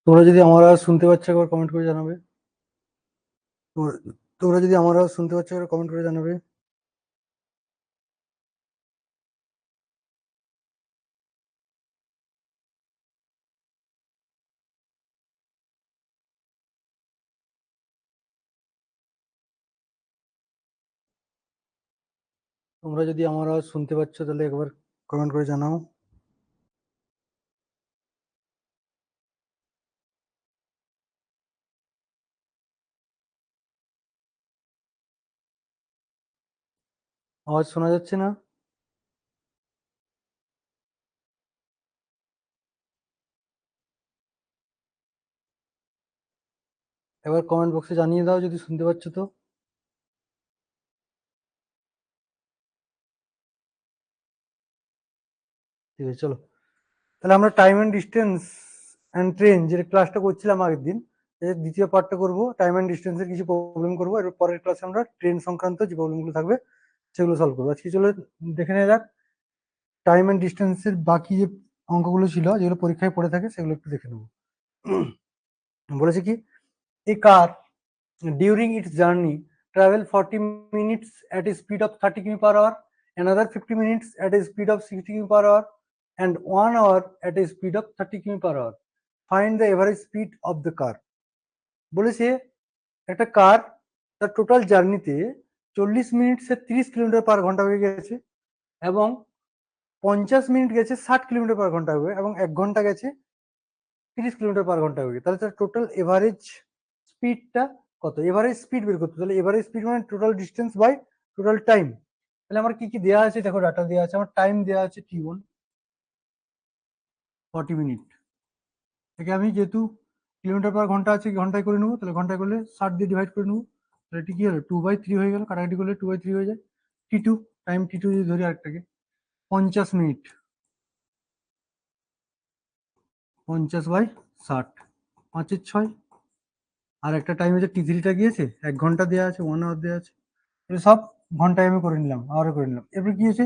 তোমরা যদি আমার আওয়াজ শুনতে পাচ্ছ একবার কমেন্ট করে জানাবে। তোমরা যদি আমার আওয়াজ শুনতে পাচ্ছ একবার কমেন্ট করে জানাবে। তোমরা যদি আমার আওয়াজ শুনতে পাচ্ছ তাহলে একবার কমেন্ট করে জানাও। আওয়াজ শোনা যাচ্ছে না? একবার কমেন্ট বক্সে জানিয়ে দাও যদি শুনতে পাচ্ছ তো। ঠিক আছে, চলো তাহলে আমরা time and distance and train যে ক্লাসটা করছিলাম আগের দিন, এর দ্বিতীয় পার্টটা করবো। টাইম অ্যান্ড ডিস্টেন্সের কিছু প্রবলেম করবো, এর পরের ক্লাসে আমরা ট্রেন সংক্রান্ত যে প্রবলেমগুলো থাকবে সেগুলো সলভ করবো। আজকে চলো দেখে নেওয়া যাক টাইম অ্যান্ড ডিস্টেন্সের বাকি যে অঙ্কগুলো ছিল যেগুলো পরীক্ষায় পড়ে থাকে সেগুলো একটু দেখে নেবো। বলেছে কি, এ কার during its journey travel 40 minutes at a speed of 30 km per hour, another 50 minutes at a speed of 60 km per hour, and 1 hour at a speed of 30 km per hour. Find the average speed of the car. বলেছে একটা কার তার total জার্নিতে 40 মিনিটসে 30 kilometre পার ঘন্টা হয়ে গেছে, এবং 50 minute গেছে 60 kilometre পার ঘন্টা হয়ে, এবং 1 ঘন্টা গেছে 30 কিলোমিটার পার ঘন্টা হয়ে। তাহলে তার টোটাল এভারেজ স্পিডটা কত? এভারেজ স্পিড বের করতে, তাহলে এভারেজ স্পিড মানে total distance by total time. তাহলে আমার কি কি দেওয়া আছে দেখো, ডাটা দেওয়া আছে, আমার টাইম দেওয়া আছে t1 40 মিনিট। থেকে আমি যেহেতু কিলোমিটার পার ঘন্টা আছে ঘন্টায় করে নেবো, তাহলে ঘন্টায় করলে 60 দিয়ে ডিভাইড করে নেবো, তাহলে এটি কি হলো 2/3 হয়ে গেল, কাটাকাটি করলে 2/3 হয়ে যায়। t2 টাইম t2 যদি ধরি আরেকটাকে 50 মিনিট, 50/60, 5-6, আর একটা টাইম হচ্ছে t3টা গিয়েছে 1 ঘন্টা দেওয়া আছে, 1 আওয়ার দেওয়া আছে, এগুলো সব ঘন্টায় আমি করে নিলাম, আওয়ারে করে নিলাম। এরপর কি হয়েছে,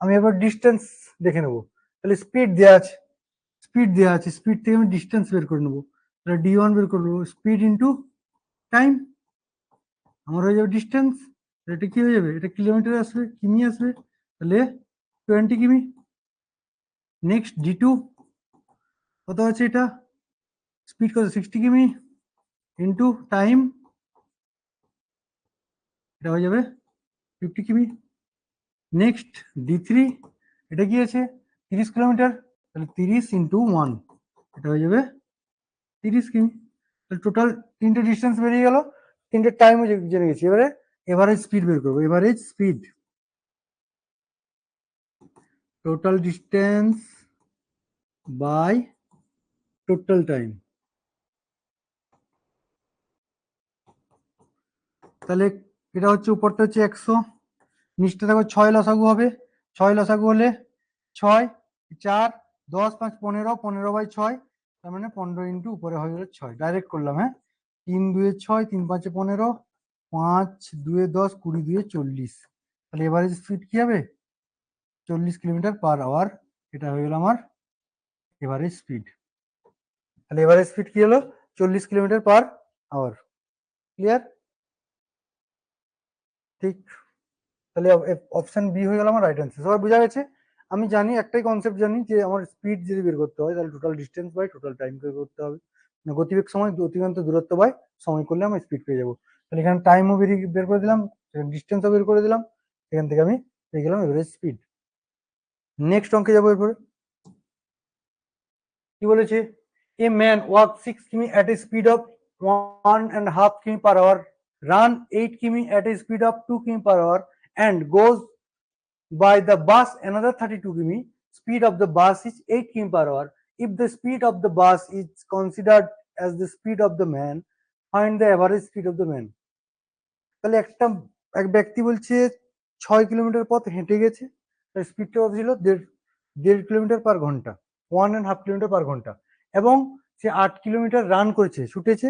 আমি এবার ডিস্টেন্স দেখে নেবো। তাহলে স্পিড দেওয়া আছে, স্পিড থেকে আমি ডিস্টেন্স বের করে নেবো, তাহলে d1 বের করবো, স্পিড ইন্টু টাইম, আমার হয়ে যাবে ডিস্টেন্স। এটা কি হয়ে যাবে, এটা কিলোমিটার আসবে, কিমি আসবে, তাহলে 20 কিমি। নেক্সট d2 কত আছে, এটা স্পিড কত 60 কিমি ইন্টু টাইম, এটা হয়ে যাবে 50 কিমি। নেক্সট d3, এটা কি আছে 30 কিলোমিটার, তাহলে 30 × 1, এটা হয়ে যাবে 30 কিমি। তাহলে টোটাল তিনটে ডিস্টেন্স বেরিয়ে গেল, তিনটে টাইমও জেনে গেছি। এবারে এভারেজ স্পিড বের করবো, average speed, total distance by total time. তাহলে এটা হচ্ছে উপরটা হচ্ছে 100, নিচটা দেখো 6 লসাগু হবে, 6 লসাগু হলে 6, 4, 10, 5, 15, 15/6, তার মানে 15 ইন্টু উপরে হয়ে গেল 6, ডাইরেক্ট করলাম। হ্যাঁ, 3 2 6, 3 5 15, 5 2 10, 20 2 40, তাহলে এভারেজ স্পিড কি হবে 40 কিলোমিটার পার আওয়ার, এটা হয়ে গেল আমার এভারেজ স্পিড। তাহলে এভারেজ স্পিড কি হলো 40 কিলোমিটার পার আওয়ার। ক্লিয়ার? ঠিক, তাহলে অপশন বি হয়ে গেল আমার রাইট অ্যান্সার। সবাই বোঝা গেছে? আমি জানি, একটাই কনসেপ্ট জানি, যে আমার স্পিড যদি বের করতে হয় তাহলে total distance by total time বের করতে হবে, মানে গতিবেগ সময় অতিক্রান্ত দূরত্ব বাই সময় করলে আমি স্পিড পেয়ে যাবো। তাহলে এখানে টাইমও বের করে দিলাম, ডিস্টেন্সও বের করে দিলাম, এখান থেকে আমি পেয়ে গেলাম এভারেজ স্পিড। নেক্সট অঙ্কে যাবো। এরপরে কি বলেছে, এ ম্যান ওয়াক 6 কিমি at a speed of 1.5 কিমি per hour, run 8 কিমি at a speed of 2 কিমি per hour, and goes by the bus another 32 km. Speed of the bus is 8 km per hour. If the speed of the bus is considered as the speed of the man, find the average speed of the man. তাহলে এক ব্যক্তি বলছে 6 kilometre পথ হেঁটে গেছে, তার স্পিডটা কত ছিল 1.5 কিলোমিটার পার ঘন্টা, 1.5 কিলোমিটার পার ঘন্টা, এবং সে 8 কিলোমিটার রান করেছে, ছুটেছে,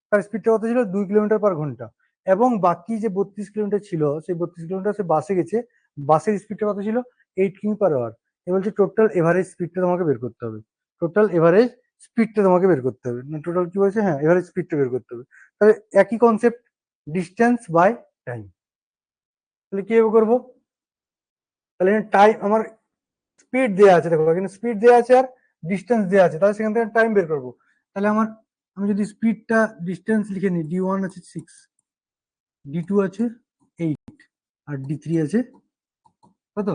তার স্পিডটা কত ছিল 2 কিলোমিটার পার ঘন্টা, এবং বাকি যে 32 কিলোমিটার ছিল সেই 32 কিলোমিটার সে বাসে গেছে, বাসের স্পিডটা কত ছিল 8 কিমি পার আওয়ার। এ বলছে টোটাল এভারেজ স্পিডটা তোমাকে বের করতে হবে, টোটাল এভারেজ স্পিডটা তোমাকে বের করতে হবে, না টোটাল কি বলছে, হ্যাঁ এভারেজ স্পিডটা বের করতে হবে। তাহলে একই কনসেপ্ট, ডিস্টেন্স বাই টাইম। তাহলে কিভাবে করবো, তাহলে টাইম আমার স্পিড দেওয়া আছে, দেখো এখানে স্পিড দেওয়া আছে আর ডিস্টেন্স দেওয়া আছে, তাহলে সেখান থেকে টাইম বের করবো। তাহলে আমার, আমি যদি স্পিডটা ডিস্টেন্স লিখে নিই, d1 আছে 6, d2 আছে 8, আর d3 আছে কত,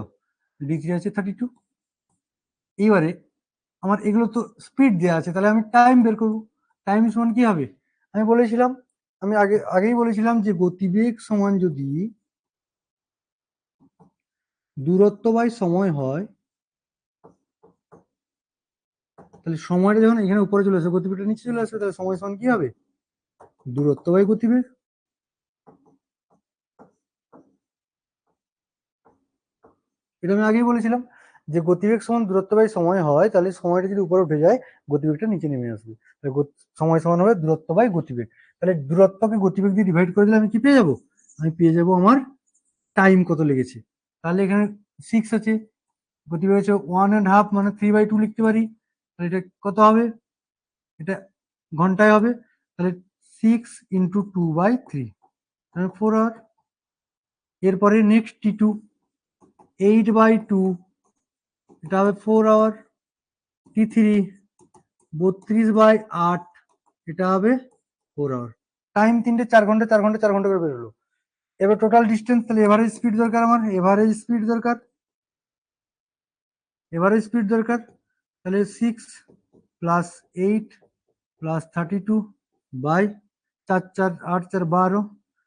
d3 আছে 32। এইবারে আমার এগুলো তো স্পিড দেওয়া আছে, তাহলে আমি টাইম বের করবো। টাইম সমান কি হবে, আমি বলেছিলাম, আমি আগেই বলেছিলাম যে গতিবেগ সমান যদি দূরত্ব বাই সময় হয়, তাহলে সময়টা যখন এখানে উপরে চলে আসবে, গতিবেগটা নিচে চলে আসবে, তাহলে সময় সমান কি হবে, দূরত্ব বাই গতিবেগ। এটা আমি আগেই বলেছিলাম যে গতিবেগ সমান দূরত্ব বাই সময় হয়, তাহলে সময়টা যদি উপরে উঠে যায় গতিবেগটা নিচে নেমে আসবে, তাহলে সময় সমান হবে দূরত্ব বাই গতিবেগ। তাহলে দূরত্বকে গতিবেগ দিয়ে ডিভাইড করে দিলে আমি কি পেয়ে যাবো, আমি পেয়ে যাবো আমার টাইম কত লেগেছে। তাহলে এখানে 6 আছে, গতিবেগ হচ্ছে 1.5, মানে 3/2 লিখতে পারি। তাহলে এটা কত হবে, এটা ঘন্টায় হবে, তাহলে 6 × 2/3, তাহলে 4 আওয়ার। এরপরে নেক্সট T2, 8/2, এটা হবে 4 আওয়ার। T3, 32/8, এটা হবে 4 আওয়ার। টাইম তিনটে, 4 ঘন্টা 4 ঘন্টা 4 ঘন্টা করে বেরোলো। এবার টোটাল ডিস্টেন্স, তাহলে এভারেজ স্পিড দরকার, আমার এভারেজ স্পিড দরকার, এভারেজ স্পিড দরকার। তাহলে 6 + 8 + 32 বাই 4 4 8 4 12,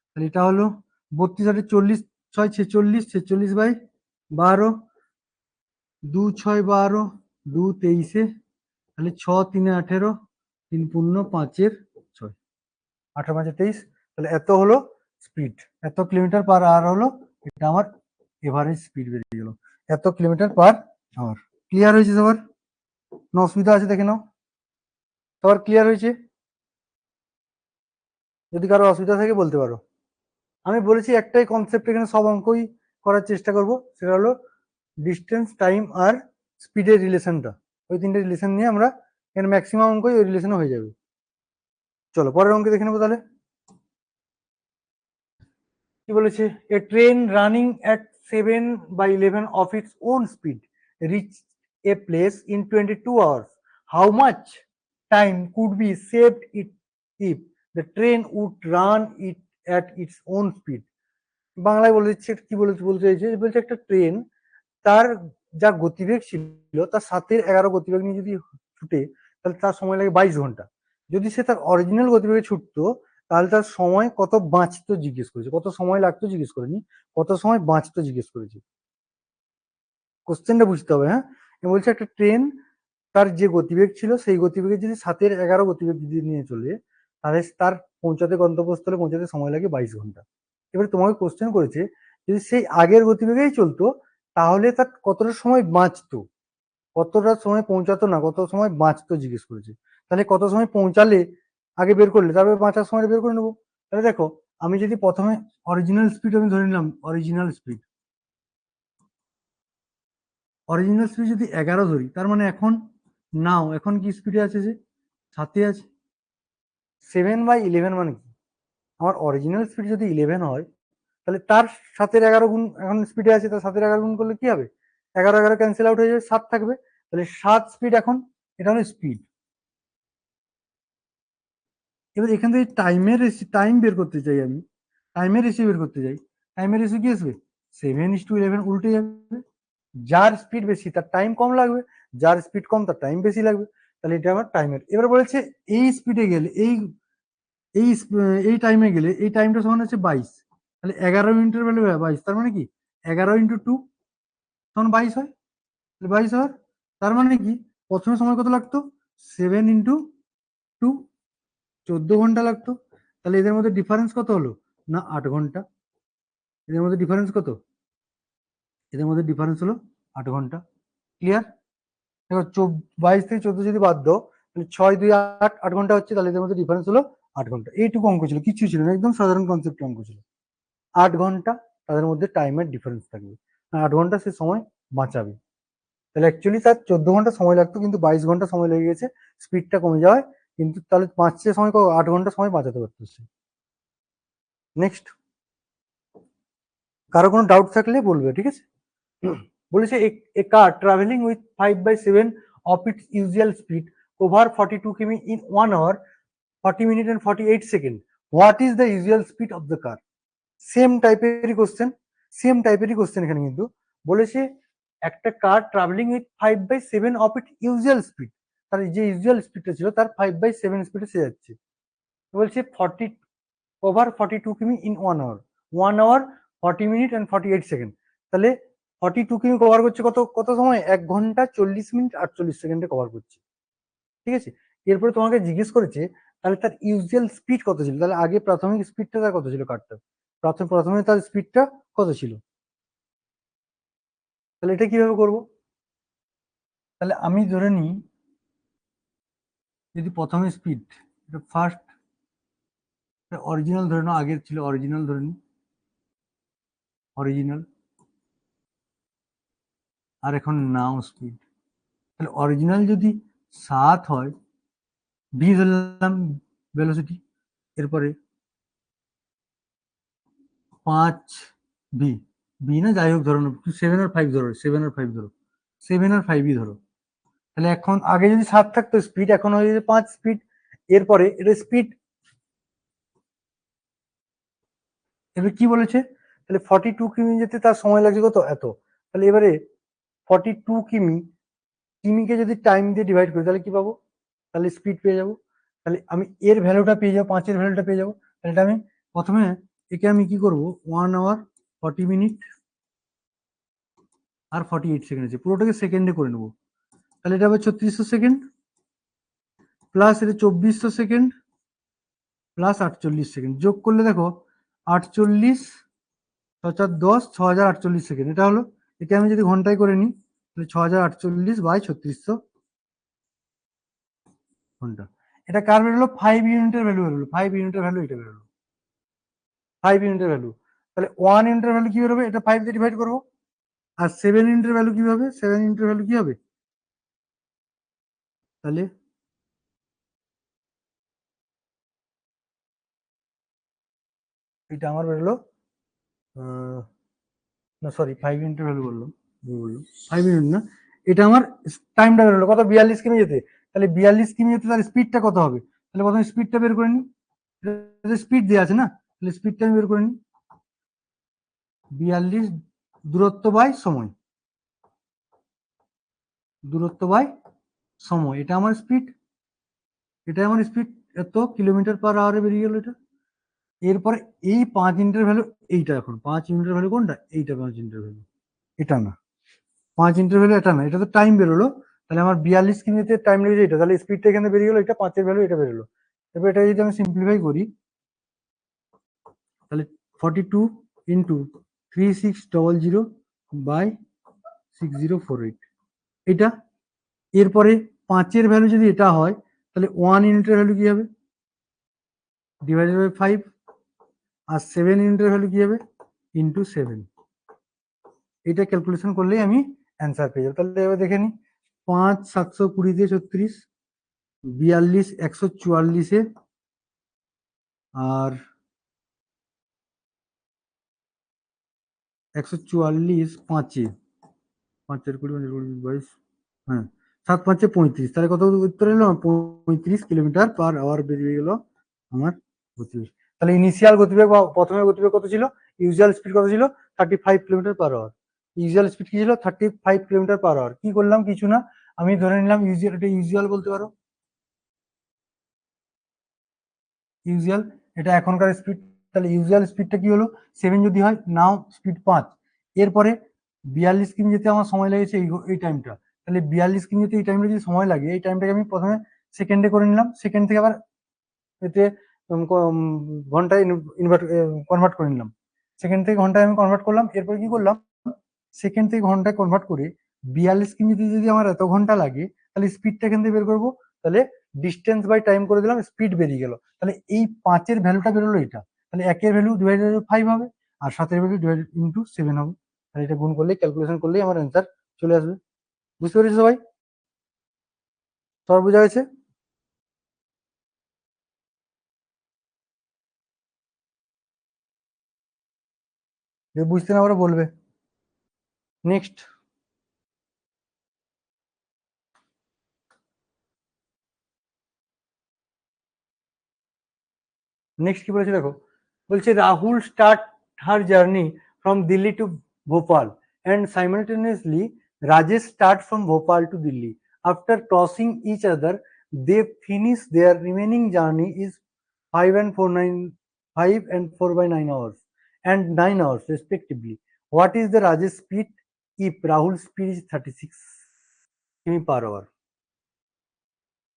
তাহলে এটা হলো 32 8 40, 6 46, 46/12, 2 6 12, 2 23, তাহলে 6 3 18, 3 পূর্ণ 5 6, 18 5 23, তাহলে এত হলো স্পিড, এত কিলোমিটার পার আওয়ার হলো, এটা আমার এভারেজ স্পিড বেরিয়ে গেল, এত কিলোমিটার পার আওয়ার। ক্লিয়ার হয়েছে সবার, কোনো অসুবিধা আছে দেখে নাও, সবার ক্লিয়ার হয়েছে? যদি কারো অসুবিধা থাকে বলতে পারো। আমি বলেছি একটাই কনসেপ্ট এখানে সব অঙ্কই করার চেষ্টা করব, সেটা হলো ডিস্টেন্স, টাইম আর স্পিডের রিলেশনটা, ওই তিনটে রিলেশন নিয়ে আমরা এখানে ম্যাক্সিমাম অঙ্কই ওই রিলেশনে হয়ে যাবে। চলো পরের অঙ্কে দেখে নেবো তাহলে। কি বলেছে, a train running at 7/11 of its own speed reached a place in 22 hours. How much time could be saved it if the train would run it at its own speed? বাংলায় বলে দিচ্ছে, কি বলতে চাইছে, বলছে একটা ট্রেন তার যা গতিবেগ ছিল তার 7-11 গতিবেগ নিয়ে যদি ছুটে, তাহলে তার সময় লাগে 22 ঘন্টা। যদি সে তার অরিজিনাল গতিবেগে ছুটতো, তাহলে তার সময় কত বাঁচতো জিজ্ঞেস করেছে, কত সময় লাগতো জিজ্ঞেস করেনি, কত সময় বাঁচতো জিজ্ঞেস করেছে। কোশ্চেনটা বুঝতে হবে, হ্যাঁ। বলছে একটা ট্রেন তার যে গতিবেগ ছিল সেই গতিবেগে যদি 7-11 গতিবেগ যদি নিয়ে চলে, তাহলে তার গন্তব্যস্থলে পৌঁছাতে সময় লাগে 22 ঘন্টা। এবার তোমাকে কোশ্চেন করেছে যদি সেই আগের গতিবেগেই চলতো তাহলে তার কতটা সময় বাঁচতো, কতটা সময় পৌঁছাতো না, কত সময় বাঁচতো জিজ্ঞেস করেছে। তাহলে কত সময় পৌঁছালে আগে বের করলে তারপরে বাঁচার সময়টা বের করে নেবো। তাহলে দেখো, আমি যদি প্রথমে অরিজিনাল স্পিড আমি ধরে নিলাম, অরিজিনাল স্পিড যদি 11 ধরি, তার মানে এখন এখন কি স্পিডে আছে, যে 7-এ আছে। 7/11 মানে কি, আমার অরিজিনাল স্পিড যদি 11 হয়, তাহলে তার 7-11 গুণ এখন স্পিডে আছে, তার 7-11 গুণ করলে কি হবে, 11 ক্যান্সেল আউট হয়ে যাবে, 7 থাকবে, তাহলে 7 স্পিড এখন, এটা হলো স্পিড। এবার এখান থেকে টাইম বের করতে চাই, আমি টাইমের রেশিও বের করতে চাই, টাইমের রেশিও কি আসবে, 7:11 উল্টে যাবে। যার স্পিড বেশি তার টাইম কম লাগবে, যার স্পিড কম তার টাইম বেশি লাগবে, তাহলে এটা আমার টাইমের। এবার বলেছে এই স্পিডে গেলে, এই এই টাইমে গেলে এই টাইমটা সমান হচ্ছে 22, তাহলে 11 মিনিটের ভ্যালু 22, তার মানে কি 11 × 2 তখন 22 হয়, 22 হয়। তার মানে কি প্রথমে সময় কত লাগতো, 7 × 2, 14 ঘন্টা লাগতো। তাহলে এদের মধ্যে ডিফারেন্স কত হলো, না 8 ঘন্টা। এদের মধ্যে ডিফারেন্স কত, এদের মধ্যে ডিফারেন্স হলো 8 ঘন্টা। ক্লিয়ার? দেখো 22 থেকে 14 যদি বাদ দাও, তাহলে 6 2 8, 8 ঘন্টা হচ্ছে, তাহলে এদের মধ্যে ডিফারেন্স হলো 8 ঘন্টা। এইটুকু অঙ্ক ছিল, কিছু ছিল না, একদম সাধারণ কনসেপ্ট অঙ্ক ছিল। 8 ঘন্টা তাদের মধ্যে টাইমের ডিফারেন্স থাকবে, 8 ঘন্টা সে সময় বাঁচাবে। তাহলে অ্যাকচুয়ালি তার 14 ঘন্টা সময় লাগতো, কিন্তু 22 ঘন্টা সময় লেগে গেছে, স্পিডটা কমে যাওয়ায়। কিন্তু তাহলে 8 ঘন্টা সময় বাঁচাতে পারতো সে। নেক্সট, কারো কোনো ডাউট থাকলে বলবে, ঠিক আছে? বলেছে এ কার travelling with 5/7 of its usual speed over 42 কিমি in 1 hour 40 minutes and 48 seconds. What is the usual speed of the car? Same টাইপেরই কোশ্চেন এখানে কিন্তু বলেছে একটা car travelling with 5/7 of it usual speed, তার যে ইউজুয়াল স্পিডটা ছিল তার 5/7 স্পিডে সে যাচ্ছে। বলছে 42 কিমি in 1 hour 40 minute and 48 second. তাহলে 42 কিমি কভার করছে কত সময়? 1 ঘন্টা 40 মিনিট 48 সেকেন্ডে কভার করছে, ঠিক আছে? এরপরে তোমাকে জিজ্ঞেস করেছে তাহলে তার ইউজুয়াল স্পিড কত ছিল। তাহলে আগে প্রাথমিক স্পিডটা তার কত ছিল কারটার, প্রথমে তার স্পিডটা কত ছিল। তাহলে এটা কিভাবে করব? তাহলে আমি ধরে নিই যদি প্রথমে স্পিড, এটা ফার্স্ট অরিজিনাল ধরে নাও, আগের ছিল অরিজিনাল ধরে নিই, অরিজিনাল, আর এখন নাও স্পিড। তাহলে অরিজিনাল যদি 7 হয়, ভি ধরলাম ভেলোসিটি, এরপরে 5 ভি, ভি না যাই হোক ধরো না, 7 আর 5 ধরো, 7 আর 5ই ধরো। তাহলে এখন আগে যদি 7 থাকতো স্পিড, এখন হয়ে যাবে 5 স্পিড। এরপরে এটা স্পিড, এবার কি বলেছে? তাহলে 42 কিমি যেতে তার সময় লাগছে কত? এত। তাহলে এবারে 42 কিমিকে যদি টাইম দিয়ে ডিভাইড করি তাহলে কি পাবো? তাহলে স্পিড পেয়ে যাবো। তাহলে আমি এর ভ্যালুটা পেয়ে যাবো, 5-এর ভ্যালুটা পেয়ে যাবো। তাহলে এটা আমি প্রথমে একে আমি কি করব, 1 hour 40 মিনিট আর 48 সেকেন্ড আছে, পুরোটাকে সেকেন্ডে করে নেবো। তাহলে এটা হবে 3600 সেকেন্ড প্লাস এটা 2400 সেকেন্ড প্লাস 48 সেকেন্ড, যোগ করলে দেখো 48 10 6048 সেকেন্ড এটা হলো। একে আমি যদি ঘন্টায় করে নিই তাহলে 6048/3600 ঘন্টা। এটা কার বেরোলো? 5 ইউনিটের ভ্যালু বেরোলো, 5 ইউনিটের ভ্যালু এটা বেরোলো, 5 ইউনিটের ভ্যালু। তাহলে 1 ইউনিটের ভ্যালু কি বেরোবে? এটা 5 দিয়ে ডিভাইড করবো। আর 7 ইউনিটের ভ্যালু কি হবে? 7 ইউনিটের ভ্যালু কি হবে? তাহলে এটা আমার বেরোলো, না সরি 5 ইউনিটের ভ্যালু বললাম, 5 ইউনিট না, এটা আমার টাইমটা বেরোলো কত? 42 কিমি যেতে। তাহলে 42 কিমি যেতে তার স্পিডটা কত হবে? তাহলে প্রথমে স্পিডটা বের করে নিই, স্পিড দেওয়া আছে না, তাহলে স্পিডটা আমি বের করে নিই। 42 দূরত্ব বাই সময়, এটা আমার স্পিড, এত কিলোমিটার পার আওয়ারে বেরিয়ে গেল এটা। এরপরে এই 5 ইউনিটের ভ্যালু এইটা, এখন 5 ইউনিটের ভ্যালু কোনটা? এইটা 5 ইউনিটের ভ্যালু, এটা না 5 ইউনিটের ভ্যালু এটা না, এটা তো টাইম বেরোলো। তাহলে আমার 42 কিমিতে টাইম লেগেছে এটা, তাহলে স্পিডটা এখানে বেরিয়ে গেলো, এটা 5-এর ভ্যালু এটা বেরোলো। এবার এটা যদি আমি সিম্পলিফাই করি তাহলে 42 ইন্টু 3600/6048 এটা। এরপরে 5-এর ভ্যালু যদি এটা হয় তাহলে 1 ইউনিটের ভ্যালু কি হবে? Divided by 5। আর 7 ইউনিটের ভ্যালু কি হবে? ইন্টু 7। এটা ক্যালকুলেশন করলেই আমি অ্যান্সার পেয়ে যাবো। তাহলে এবার দেখে নিই, 5 720 দিয়ে 36, 42 144-এ, আর 144 5-এ, 5-এর 20 22, হ্যাঁ 7 5-এ 35, তাহলে কত উত্তর এলো? 35 কিলোমিটার পার আওয়ার বেরিয়ে গেল আমার গতিবেগ। তাহলে ইনিশিয়াল গতিবেগ বা প্রথমে গতিবেগ কত ছিল? ইউজুয়াল স্পিড কত ছিল? 35 kilometre per hour. Usual speed কি ছিল? 35 কিলোমিটার পার আওয়ার। কি করলাম? কিছু না, আমি ধরে নিলাম ইউজুয়াল, এটা ইউজুয়াল বলতে পারো, ইউজুয়াল এটা এখনকার স্পিড। তাহলে ইউজুয়াল স্পিডটা কি হলো? 7 যদি হয়, নাও স্পিড 5। এরপরে 42 কিমি যেতে আমার সময় লেগেছে এই টাইমটা, তাহলে 42 কিমি যেতে এই টাইমটা যদি সময় লাগে, এই টাইমটাকে আমি প্রথমে সেকেন্ডে করে নিলাম, সেকেন্ড থেকে আবার এতে ঘন্টায় কনভার্ট করে নিলাম, সেকেন্ড থেকে ঘন্টায় আমি কনভার্ট করলাম। এরপর কি করলাম? সেকেন্ড থেকে ঘন্টায় কনভার্ট করে 42 কিমিতে যদি আমার এত ঘন্টা লাগে, তাহলে স্পিডটা এখান থেকে বের করবো। তাহলে ডিস্টেন্স বাই টাইম করে দিলাম, স্পিড বেরিয়ে গেল। তাহলে এই 5-এর ভ্যালুটা বেরোলো এটা, তাহলে 1-এর ভ্যালু ডিভাইডেড বাই 5 হবে, আর 7-এর ভ্যালু ডিভাইডেড ইন্টু 7 হবে। তাহলে এটা গুণ করলে, ক্যালকুলেশন করলেই আমার অ্যান্সার চলে আসবে। বুঝতে পেরেছো সবাই? সবার বোঝা গেছে? যে বুঝতে না পারো বলবে। নেক্সট। নেক্সট কি বলেছে দেখো, বলছে Rahul start her journey from Delhi to Bhopal and simultaneously Rajesh start from Bhopal to Delhi. After crossing each other they finish their remaining journey is 5 and 4 by 9 hours and 9 hours respectively. What is the Rajesh speed if Rahul's speed is 36 কিমি/আওয়ার?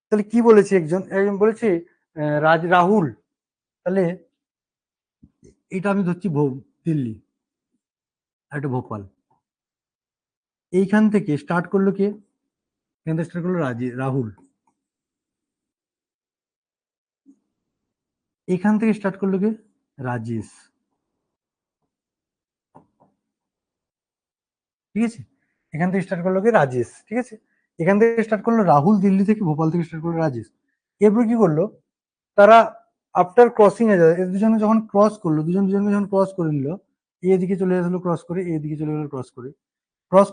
তাহলে কি বলেছে, একজন একজন বলেছে রাহুল, তাহলে এটা আমি ধরছি দিল্লি, আর এটা ভোপাল। এইখান থেকে স্টার্ট করলো কে? এখান থেকে স্টার্ট করলো রাহুল। এখান থেকে স্টার্ট করলো কে? রাজেশ। ঠিক আছে, এখান থেকে স্টার্ট করলো কে? রাজেশ। ঠিক আছে, এখান থেকে স্টার্ট করলো রাহুল, দিল্লি থেকে, ভোপাল থেকে স্টার্ট করলো রাজেশ। এরপর কি করলো তারা, আফটার ক্রসিং এ যায়, দুজনে যখন ক্রস করলো, দুজন দুজনকে যখন ক্রস করে নিল, এদিকে চলে আসলো ক্রস করে, এদিকে চলে গেলো ক্রস করে, ক্রস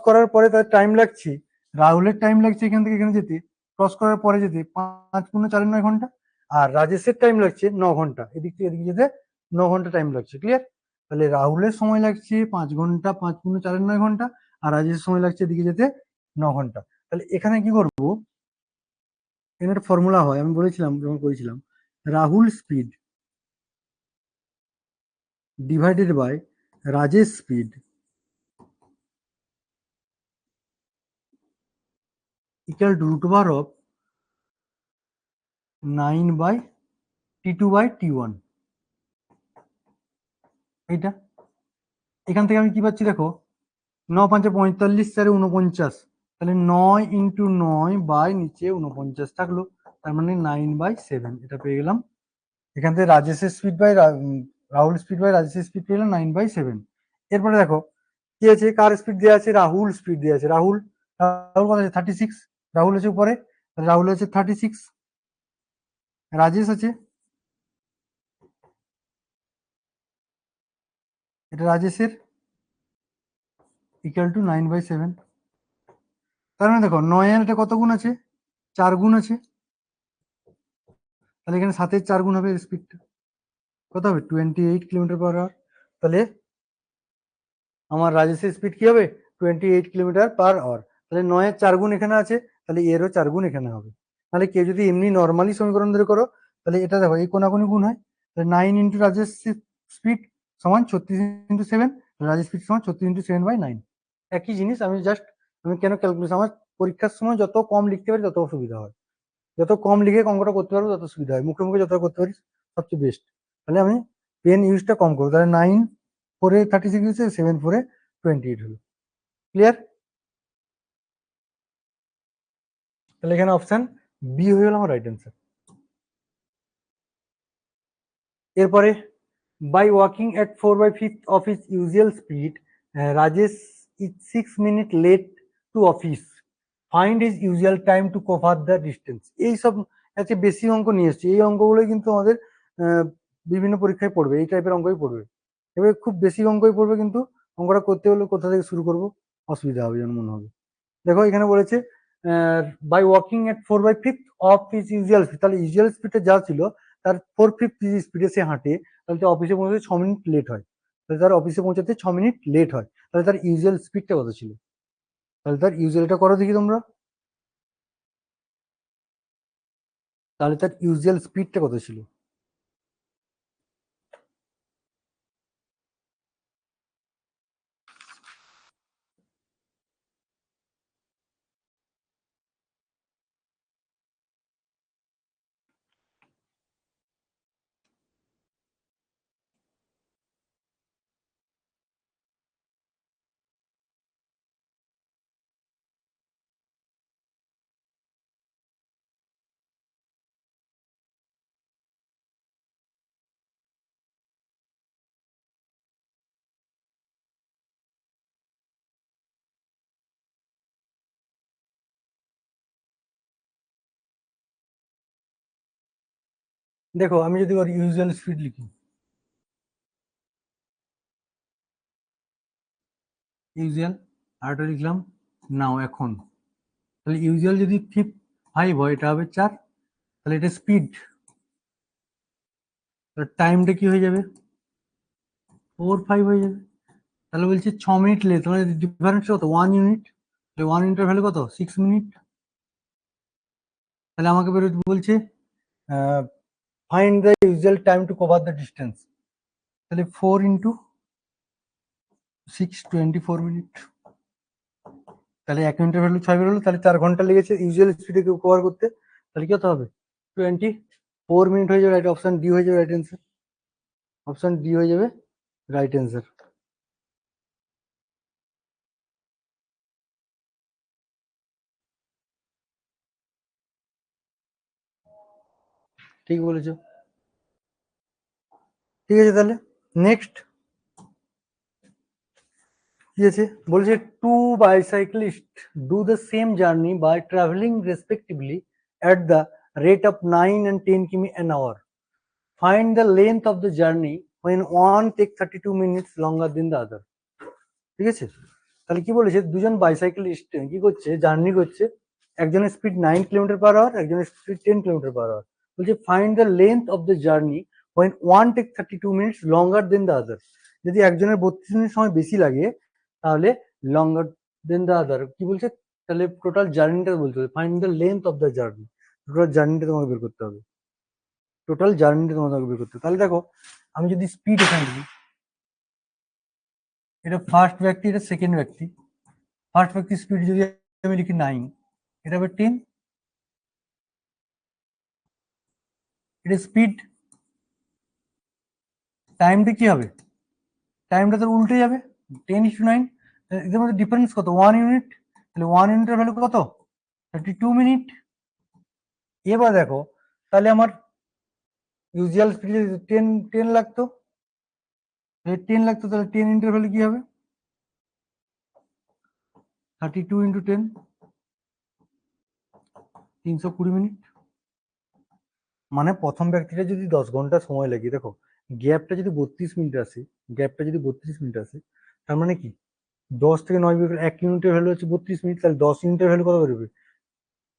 করার পরে, তার টাইম লাগছে, রাহুলের টাইম লাগছে এখান থেকে এখানে যেতে, ক্রস করার পরে যেতে 5 × 4 = 9 ঘন্টা, আর রাজেশের টাইম লাগছে 9 ঘন্টা, এদিক থেকে এদিকে যেতে 9 ঘন্টা টাইম লাগছে। ক্লিয়ার? তাহলে রাহুলের সময় লাগছে 5 ঘন্টা, 5 × 4 = 9 ঘন্টা, আর রাজেশের সময় লাগছে এদিকে যেতে 9 ঘন্টা। তাহলে এখানে কি করবো, এখানে একটা ফর্মুলা হয়, আমি বলেছিলাম যখন করেছিলাম, Rahul speed divided by Rajesh speed equal to √of 9/T2/T1। এইটা এখান থেকে আমি কি পাচ্ছি দেখো, 9×5 = 45, 4 × 49, তাহলে 9 × 9 নিচে 49 থাকলো, তার মানে 9/7 এটা পেয়ে গেলাম। এখান থেকে রাজেশের speed by Rahul speed by রাজেশের স্পিড পেয়ে গেলাম 9/7। এরপরে দেখো কি আছে, কার স্পিড দেওয়া আছে? রাহুল স্পিড দেওয়া আছে। রাহুল রাহুল কত আছে? 36। রাহুল আছে উপরে, রাহুল আছে 36, রাজেশ আছে, এটা রাজেশের, ইকুয়াল টু 9/7। তার মানে দেখো 9-এর এটা কত গুণ আছে? 4 গুণ আছে, তাহলে এখানে 7-এর 4 গুণ হবে স্পিডটা, কত হবে? 28 কিলোমিটার/আওয়ার। তাহলে আমার রাজেশের স্পিড কি হবে? 28 কিলোমিটার/আওয়ার। তাহলে 9-এর 4 গুণ এখানে আছে, তাহলে এরও 4 গুণ এখানে হবে। তাহলে কেউ যদি এমনি নর্মালি সমীকরণ ধরে করো, তাহলে এটা দেখো এই কোনাকুনি গুণ হয়, তাহলে 9 ইন্টু রাজেশ স্পিড সমান 36 × 7, রাজেশ স্পিড সমান 36 × 7/9। একই জিনিস, আমি কেন ক্যালকুলেশন, আমার পরীক্ষার সময় যত কম লিখতে পারি তত সুবিধা হয়, যত কম লিখে অঙ্কটা করতে পারবো তত সুবিধা হয়, মুখে মুখে যতটা করতে পারি সবচেয়ে বেস্ট। তাহলে আমি পেন ইউজটা কম করবো, তাহলে 9 4 36 হচ্ছে, 7 4 28 হলো। ক্লিয়ার? তাহলে এখানে অপশন বি হয়ে গেল আমার রাইট অ্যান্সার। এরপরে, by walking at 4/5 of his usual speed, Rajesh is 6 minute late to office, find his usual time to cover the distance. এইসব একটা বেশি অঙ্ক নিয়ে এসছে, এই অঙ্কগুলোই কিন্তু আমাদের বিভিন্ন পরীক্ষায় পড়বে, এই টাইপের অঙ্কই পড়বে। এবার খুব বেশি অঙ্কই পড়বে, কিন্তু অঙ্কটা করতে হলে কোথা থেকে শুরু করব, অসুবিধা হবে যেন মনে হবে। দেখো এখানে বলেছে by walking at 4/5 of his usual speed, তাহলে ইউজুয়াল স্পিডে যা ছিল তার 4/5 স্পিডে সে হাঁটে, তাহলে তার অফিসে পৌঁছতে 6 মিনিট লেট হয়, তাহলে তার অফিসে পৌঁছাতে 6 মিনিট লেট হয়, তাহলে তার ইউজুয়াল স্পিডটা কত ছিল? তাহলে তার ইউজুয়ালটা করো দেখি তোমরা, তাহলে তার ইউজুয়াল স্পিডটা কত ছিল? দেখো আমি যদি ওর ইউজুয়াল স্পিড লিখি, ইউজুয়াল আর এটা লিখলাম নাও এখন, তাহলে ইউজুয়াল যদি 5 হয় এটা হবে 4, তাহলে এটা স্পিড, টাইমটা কি হয়ে যাবে 4-5 হয়ে যাবে। তাহলে বলছে 6 মিনিট লেট, মানে ডিফারেন্স কত 1 ইউনিট, 1 ইউনিটের ভ্যালু কত 6 মিনিট। তাহলে আমাকে বলছে find the usual time to cover the distance, তাহলে 4 × 6 24 মিনিট, তাহলে 1 মিনিটের ভ্যালু 6 বেরোলো, তাহলে 4 ঘন্টা লেগেছে ইউজুয়াল স্পিডে কভার করতে। তাহলে কি হতে হবে 24 মিনিট হয়ে যাবে, রাইট অপশন ডি হয়ে যাবে রাইট অ্যান্সার, অপশন ডি হয়ে যাবে রাইট অ্যান্সার। ঠিক বলেছো, ঠিক আছে। তাহলে নেক্সট কি আছে বলছে, two bicyclist do the same journey by travelling respectively at the rate of 9 and 10 কিমি an hour. Find the length of the journey when one take 32 minutes longer than the other. ঠিক আছে, তাহলে কি বলেছে দুজন বাইসাইকেলিস্ট কি করছে, জার্নি করছে, একজনের স্পিড 9 কিলোমিটার/আওয়ার, একজনের স্পিড 10 কিলোমিটার/আওয়ার। বলছে find the length of the journey when one take 32 minutes longer than the other. যদি একজনের 32 মিনিট সময় বেশি লাগে তাহলে লঙ্গার দেন দ্য আদার কি বলছে, তাহলে টোটাল জার্নিটা বলতে হবে, find the length of the journey, total জার্নিটা তোমাকে বের করতে হবে, টোটাল জার্নিটা তোমাকে বের করতে হবে। তাহলে দেখো আমি যদি স্পিড এখানে লিখি, এটা ফার্স্ট ব্যক্তি, এটা সেকেন্ড ব্যক্তি, ফার্স্ট ব্যক্তি স্পিড যদি আমি লিখি 9, এটা হবে 10, এটা স্পিড, টাইমটা কি হবে, টাইমটা তো উল্টে যাবে 10:9, এদের মধ্যে ডিফারেন্স কত 1 ইউনিট, তাহলে 1 ইউনিটের ভ্যালু কত 32 মিনিট। এবার দেখো তাহলে আমার ইউজুয়াল স্পিড যদি 10 লাগতো, 10 লাগতো, তাহলে 10 ইন্টের ভ্যালু কি হবে 32 × 10, 320 মিনিট। মানে প্রথম ব্যক্তিটা যদি 10 ঘন্টা সময় লাগে, দেখো গ্যাপটা যদি 32 মিনিট আসে, গ্যাপটা যদি 32 মিনিট আসে, তার মানে কি 10 থেকে 9 বের 1 ইউনিটের ভ্যালু হচ্ছে 32 মিনিট, তাহলে 10 ইউনিটের ভ্যালু কত বেরোবে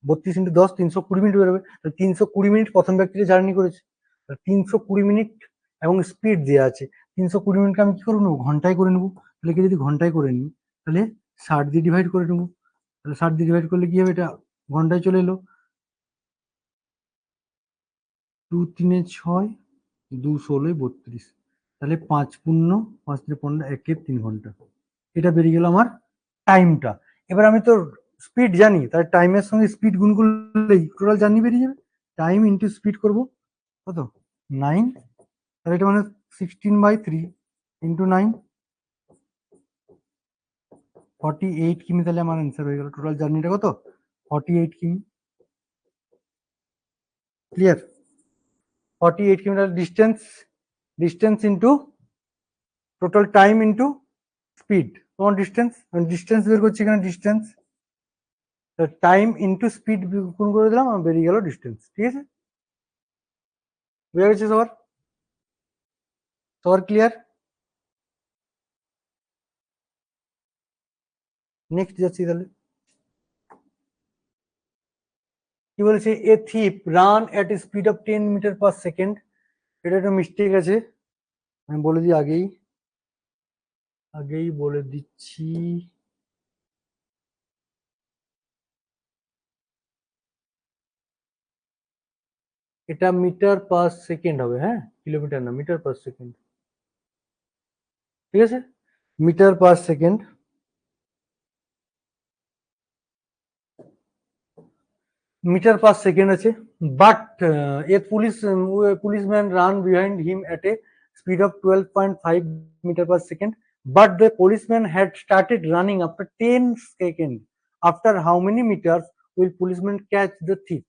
32 × 10 320 মিনিট বেরোবে। তাহলে 320 মিনিট প্রথম ব্যক্তিটা জার্নি করেছে, 320 মিনিট এবং স্পিড দেওয়া আছে, 320 মিনিটকে আমি কি করে নেবো ঘন্টায় করে নেবো, তাহলে কি যদি ঘন্টায় করে নিই তাহলে 60 দিয়ে ডিভাইড করে নেবো, তাহলে 60 দিয়ে ডিভাইড করলে কি হবে, এটা ঘন্টায় চলে এলো, 2 3 6 2 16 32, তাহলে 5×5 = 15, 1-3 ঘন্টা, এটা বেরিয়ে গেল আমার টাইমটা। এবার আমি তো স্পিড জানি, তাহলে টাইমের সঙ্গে স্পিড গুণ করলেই টোটাল জার্নি বেরিয়ে যাবে, টাইম ইন্টু স্পিড করবো কত 9, তাহলে এটা মানে 16/3 ইন্টু 9 48 কিমি, তাহলে আমার অ্যান্সার হয়ে গেল, টোটাল জার্নিটা কত 48 কিমি। Clear, 48 kilometre distance, distance into total time into speed, তোমার ডিস্টেন্স, ডিস্টেন্স বের করছি এখানে, ডিস্টেন্স টাইম ইন্টু স্পিড গুণ করে দিলাম, আমার বেরিয়ে গেল ডিস্টেন্স। ঠিক আছে, বুঝা গেছে সবার, সবার ক্লিয়ার। নেক্সট যাচ্ছি তাহলে, কি বলেছে, a thief run at speed of 10 metre second, এটা একটা মিস্টেক আছে, আমি বলে দিই আগেই, আগেই বলে দিচ্ছি, এটা মিটার/সেকেন্ড হবে, হ্যাঁ কিলোমিটার না, মিটার/সেকেন্ড। ঠিক আছে, মিটার/সেকেন্ড, মিটার/সেকেন্ড আছে, but A policeman run behind him at a speed of 12.5 metre per second, but the policeman had started running after 10 seconds. After how many meters will policeman catch the thief?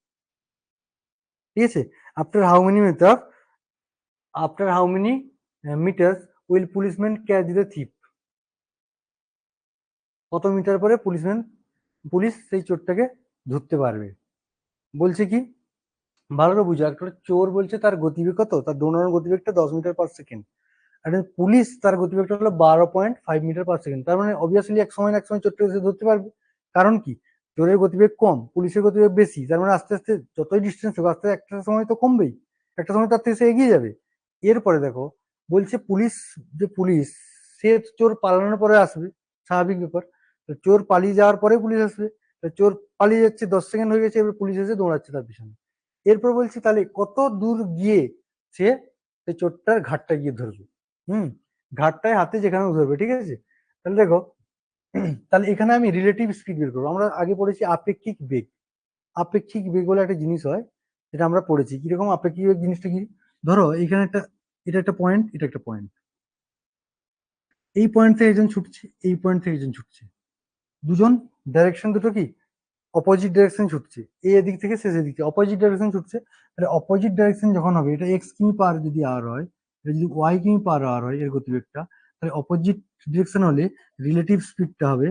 ঠিক আছে, after how many meters, after how many meters will policeman catch the thief? কত metre পরে police সেই চোরটাকে ধরতে পারবে। বলছে কি ভালো করে বুঝো, একটা চোর বলছে তার গতিবেগ কত, তার দৌড়ানোর গতিবেগটা 10 মিটার/সেকেন্ড। আর পুলিশ তার গতিবেগটা হলো 12.5 মিটার/সেকেন্ড। তার মানে অবভিয়াসলি এক সময় না এক সময় চোরটাকে সে ধরতে পারবে। কারণ কি, চোরের গতিবেগ কম, পুলিশের গতিবেগ বেশি, তার মানে আস্তে আস্তে যতই ডিস্টেন্স হোক আস্তে একটা সময় তো কমবেই, একটা সময় তার থেকে সে এগিয়ে যাবে। এরপরে দেখো বলছে পুলিশ, যে পুলিশ সে চোর পালানোর পরে আসবে, স্বাভাবিক ব্যাপার। তো চোর পালিয়ে যাওয়ার পরে পুলিশ আসবে। তো চোর পালিয়ে যাচ্ছে, 10 সেকেন্ড হয়ে গেছে, এবার পুলিশ এসে দৌড়াচ্ছে তার পিছনে। এরপর বলছি তাহলে কত দূর গিয়ে সে সে চোরটার ঘাটটা গিয়ে ধরবে। হুম, ঘাটটায় হাতে যেখানে ধরবে, ঠিক আছে। তাহলে দেখো, তাহলে এখানে আমি রিলেটিভ স্পিড বের করবো। আমরা আগে পড়েছি আপেক্ষিক বেগ। আপেক্ষিক বেগ বলে একটা জিনিস হয়, যেটা আমরা পড়েছি। কিরকম আপেক্ষিক বেগ জিনিসটা কি, ধরো এখানে একটা, এটা একটা পয়েন্ট, এটা একটা পয়েন্ট, এই পয়েন্ট থেকে একজন ছুটছে, এই পয়েন্ট থেকে একজন ছুটছে, দুজন ডাইরেকশন দুটো কি অপোজিট ডাইরেকশন ছুটছে, এই এদিক থেকে শেষ এদিক থেকে অপোজিট ডাইরেকশন ছুটছে। তাহলে অপোজিট ডাইরেকশন যখন হবে, এটা এক্স কিমি পার যদি আর হয়, এটা যদি ওয়াই কিমি পার আর হয় এর গতিবেগটা, তাহলে অপোজিট ডিরেকশন হলে রিলেটিভ স্পিডটা হবে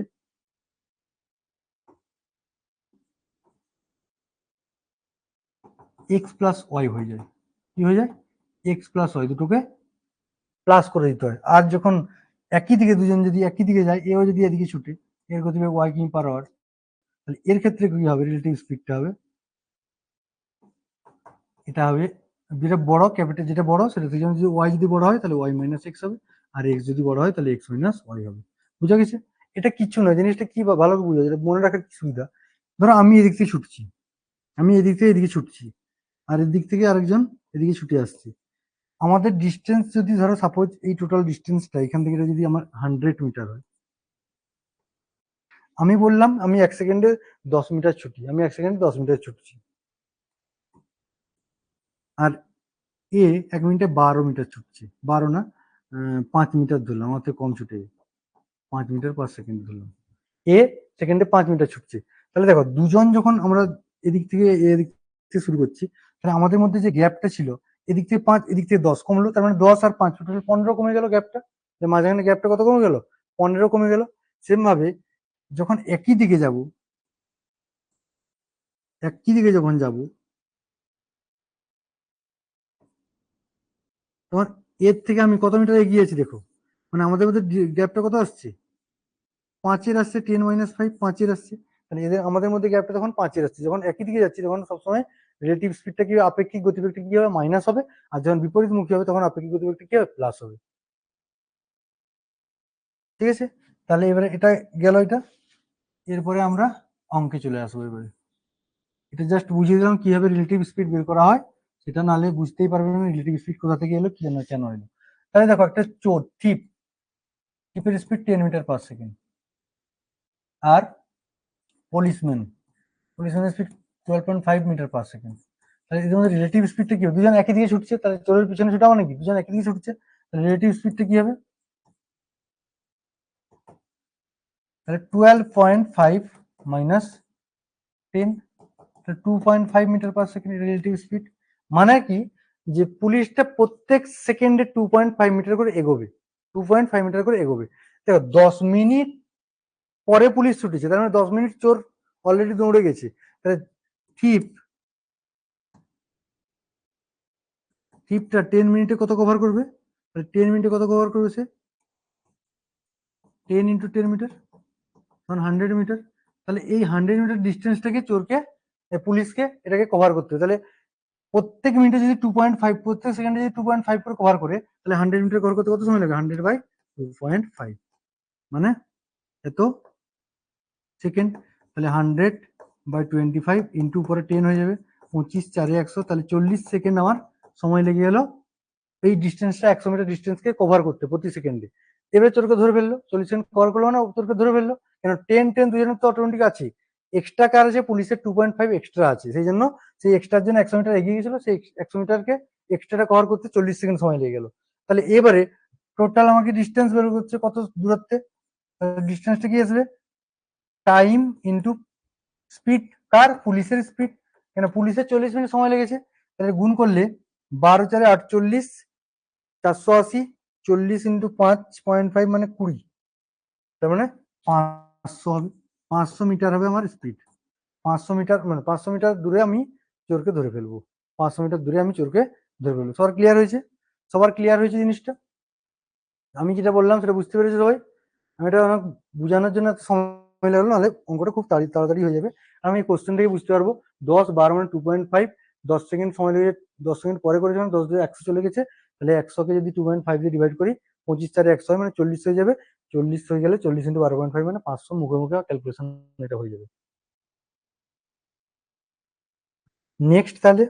এক্স প্লাস ওয়াই হয়ে যায়। কি হয়ে যায়, এক্স প্লাস ওয়াই, দুটোকে প্লাস করে দিতে হয়। আর যখন একই দিকে দুজন যদি একই দিকে যায়, এও যদি এদিকে ছুটে, এর গতিবেগ ওয়াই কিমি পার আওয়ার, তাহলে এর ক্ষেত্রে কি হবে, রিলেটিভ স্পিডটা হবে, এটা হবে, যেটা বড় ক্যাপিটাল, যেটা বড় সেটা থেকে যদি ওয়াই যদি বড় হয় তাহলে ওয়াই মাইনাস এক্স হবে, আর এক্স যদি বড় হয় তাহলে এক্স মাইনাস ওয়াই হবে। বুঝা গেছে? এটা কিচ্ছু নয়, জিনিসটা কি ভালো করে বুঝা, যেটা মনে রাখার কি সুবিধা। ধরো আমি এদিক থেকে ছুটছি, আমি এদিক থেকে এদিকে ছুটছি, আর এদিক থেকে আরেকজন এদিকে ছুটে আসছে। আমাদের ডিস্টেন্স যদি ধরো সাপোজ এই টোটাল ডিস্টেন্সটা এখান থেকে যদি আমার 100 মিটার হয়, আমি বললাম আমি 1 সেকেন্ডে 10 মিটার ছুটি, আমি 1 সেকেন্ডে 10 মিটার ছুটছি। আর এ 1 মিনিটে 12 মিটার ছুটছে, 12 না, 5 মিটার ধরলাম, আমার থেকে কম ছুটে, 5 মিটার/সেকেন্ড ধরলাম। এ সেকেন্ডে 5 মিটার ছুটছে। তাহলে দেখো দুজন যখন আমরা এদিক থেকে এদিক থেকে শুরু করছি, তাহলে আমাদের মধ্যে যে গ্যাপটা ছিল, এদিক থেকে 5 এদিক থেকে 10 কমলো, তার মানে 10 আর 5 টোটাল 15 কমে গেল গ্যাপটা। মাঝখানে গ্যাপটা কত কমে গেল, 15 কমে গেল। সেম ভাবে যখন একই দিকে যাব, একই দিকে যখন যাব, তোমার এর থেকে আমি কত মিটার এগিয়েছি দেখো, মানে আমাদের মধ্যে গ্যাপটা কত আসছে, 5-এর আসছে, 10 - 5 5-এর আসছে। তাহলে এদের আমাদের মধ্যে গ্যাপটা তখন 5-এর আসছে। যখন একই দিকে যাচ্ছি তখন সবসময় রিলেটিভ স্পিডটা কি হবে, আপেক্ষিক গতিবেগটা কি হবে, মাইনাস হবে। আর যখন বিপরীতমুখী হবে তখন আপেক্ষিক গতিবেগটা কি হবে, প্লাস হবে। ঠিক আছে, তাহলে এবারে এটা গেল এটা। এরপরে আমরা অঙ্কে চলে আসবো এবারে। এটা জাস্ট বুঝিয়ে দিলাম কিভাবে রিলেটিভ স্পিড বের করা হয়, সেটা নাহলে বুঝতেই পারবে না রিলেটিভ স্পিড কোথা থেকে এলো, কেন কেন এলো। তাহলে দেখো একটা চোর, টিপের স্পিড 10 মিটার/সেকেন্ড। আর পলিসম্যান, পলিসম্যানের স্পিড 12.5 মিটার/সেকেন্ড। তাহলে এদের মধ্যে রিলেটিভ স্পিডটা কি হবে, দুজন একই দিকে ছুটছে, তাহলে চোরের পিছনে ছুটা মানে কি, দুজন একই দিকে ছুটছে, তাহলে রিলেটিভ স্পিডটা কি হবে, তাহলে 12.5 মাইনাস 10, 2.5 মিটার/সেকেন্ড রিলেটিভ স্পিড। মানে কি, যে পুলিশটা প্রত্যেক সেকেন্ডে 2.5 মিটার করে এগোবে, 2.5 মিটার করে এগোবে। দেখো 10 মিনিট পরে পুলিশ ছুটেছে, তার মানে 10 মিনিট চোর অলরেডি দৌড়ে গেছে। তাহলে থিপ থিপটা 10 মিনিটে কত কভার করবে, তাহলে 10 মিনিটে কত কভার করবে সে, 10 × 10 মিটার, তখন 100 মিটার। তাহলে এই 100 মিটার ডিস্টেন্সটাকে চোরকে, পুলিশকে এটাকে কভার করতে হবে। তাহলে প্রত্যেক মিনিটে যদি 2.5, প্রত্যেক সেকেন্ডে যদি 2.5 করে কভার করে, তাহলে 100 মিটার কভার করতে কত সময় লাগবে, 100/2.5, মানে এত সেকেন্ড। তাহলে 100/25 ইন্টু উপরে 10 হয়ে যাবে, 25 4 100, তাহলে 40 সেকেন্ড আমার সময় লেগে গেল এই ডিস্টেন্সটা, 100 মিটার ডিস্টেন্সকে কভার করতে প্রতি সেকেন্ডে। এবার তোরকে ধরে ফেললো, 40 সেকেন্ড কভার করলো না, তোরকে ধরে ফেললো, কেন 10 দুজনের তো অটোমেটিক আছে। এক্সট্রা কার আছে, পুলিশের 2.5 এক্সট্রা আছে, সেই জন্য সেই এক্সট্রার জন্য 100 মিটার এগিয়ে গেছিল, সেই 100 মিটারকে এক্সট্রাটা কভার করতে 40 সেকেন্ড সময় লেগে গেল। তাহলে এবারে টোটাল আমাকে ডিস্টেন্স বের করছে কত দূরত্বে, ডিস্টেন্সটা কি আসবে, টাইম ইন্টু স্পিড, কার, পুলিশের স্পিড, কেন পুলিশের 40 মিনিট সময় লেগেছে। তাহলে গুণ করলে 12×4 = 48, 480, 40 × 5.5 মানে 20, তার মানে 500 হবে, 500 মিটার হবে আমার স্পিড। 500 মিটার মানে 500 মিটার দূরে আমি চোরকে ধরে ফেলবো। 500 মিটার দূরে আমি চোরকে ধরে ফেলবো। সবার ক্লিয়ার হয়েছে? সবার ক্লিয়ার হয়েছে জিনিসটা? আমি যেটা বললাম সেটা বুঝতে পেরেছো সবাই? আমি এটা অনেক বোঝানোর জন্য এত সময় লাগলো, নাহলে অঙ্কটা খুব তাড়াতাড়ি হয়ে যাবে। আমি এই কোশ্চেন থেকে বুঝতে পারবো 10 12 মানে 2.5, 10 সেকেন্ড সময় লেগে, 10 সেকেন্ড পরে করেছিলাম, 10 দিয়ে 100 চলে গেছে। তাহলে 100কে যদি 2.5 দিয়ে ডিভাইড করি, 25 4 100 হয়, মানে 40 হয়ে যাবে। 40 হয়ে গেলে 40 ইন্টু 12.5 মানে 500, মুখে মুখে ক্যালকুলেশন এটা হয়ে যাবে। নেক্সট তাহলে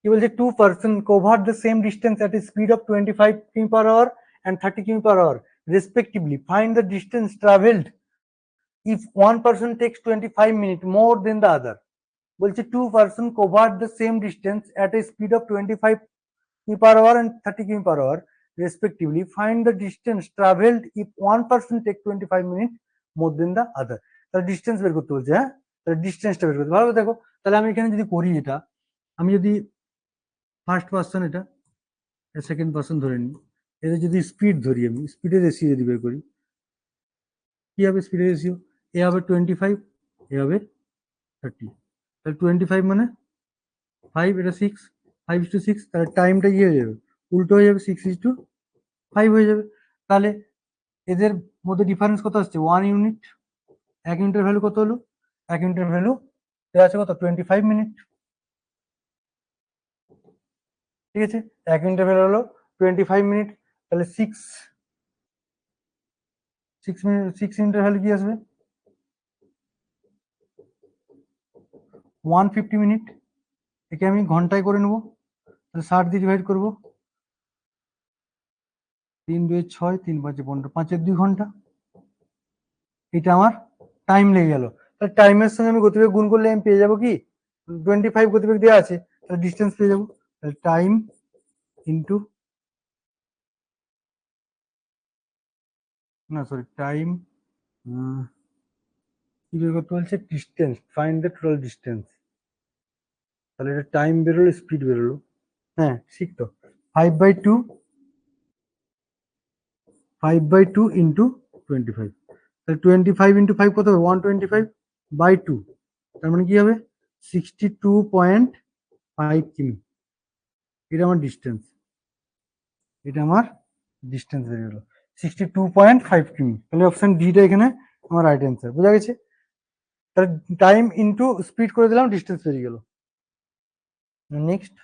কি বলছে, two person cover the same distance at a speed of 25 km per hour and 30 km per hour respectively. Find the distance traveled if one person takes 25 minutes more than the other. বলছে two person cover the same distance at a speed of 25 km per hour and 30 km per hour respectively. Find the distance traveled if one person take 25 minutes more than the other. তাহলে distance বের করতে বলছে। হ্যাঁ, তাহলে ডিস্টেন্সটা বের করতে, ভালো দেখো। তাহলে আমি এখানে যদি করি, এটা আমি যদি ফার্স্ট পার্সন, এটা সেকেন্ড পার্সন ধরে নিই, এদের যদি স্পিড ধরি, আমি স্পিডের রেশিও যদি বের করি, কি হবে স্পিডের রেশিও? এ হবে 25, এ হবে 30। তাহলে 25 মানে 5, এটা 6, 5:6। তাহলে টাইমটা কি হয়ে যাবে? উল্টো হয়ে যাবে, 6:5 হয়ে যাবে। তাহলে এদের মধ্যে ডিফারেন্স কত আসছে? 1 ইউনিট। 1 ইউনিটের ভ্যালু কত হলো? 1 ইউনিটের ভ্যালু দেওয়া আছে কত? 25 মিনিট। ঠিক আছে, 1 ইউনিটের ভ্যালু হলো 25 মিনিট। তাহলে 6 মিনিট, 6 ইউনিটের ভ্যালু কি আসবে? 150 মিনিট। একে আমি ঘন্টায় করে নেবো, তাহলে 60 দিয়ে ডিভাইড করবো, 3 2 6, 3 5 15, 5 2 ঘন্টা। এটা আমার টাইম লেগে গেল। তাহলে টাইমের সঙ্গে আমি গতিবেগ গুণ করলে আমি পেয়ে যাবো কি? 25 গতিবেগ দেওয়া আছে, তাহলে ডিস্টেন্স পেয়ে যাবো। তাহলে টাইম ইন্টু, না সরি, টাইম, কি বের করতে বলছে? Distance, find the total distance. তাহলে এটা টাইম বেরোলো, স্পিড বেরোলো। হ্যাঁ ঠিক তো। 5/2, 5/2 ইন্টু 25। তাহলে 25 ইন্টু 5 কত হবে? 125/2। তার মানে কি হবে? 62.5 কিমি। এটা আমার ডিস্টেন্স, এটা আমার ডিস্টেন্স বেরিয়ে গেল 62.5 কিমি। তাহলে অপশন ডিটা এখানে আমার রাইট অ্যান্সার। বোঝা গেছে? তাহলে টাইম ইন্টু স্পিড করে দিলাম, ডিস্টেন্স বেরিয়ে গেল। Next,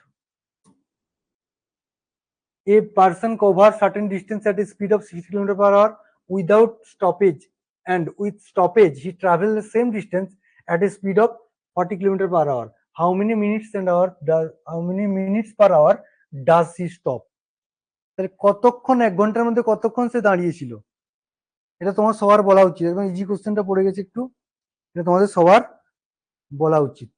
a person covers certain distance at a speed of 60 km per hour without stoppage, and with stoppage he travels the same distance at a speed of 40 km per hour. How many minutes per hour does he stop? তাহলে কতক্ষণ, 1 ঘন্টার মধ্যে কতক্ষণ সে দাঁড়িয়েছিল? এটা তোমার সবার বলা উচিত, একদম ইজি কোশ্চেনটা পড়ে গেছে একটু, এটা তোমাদের সবার বলা উচিত।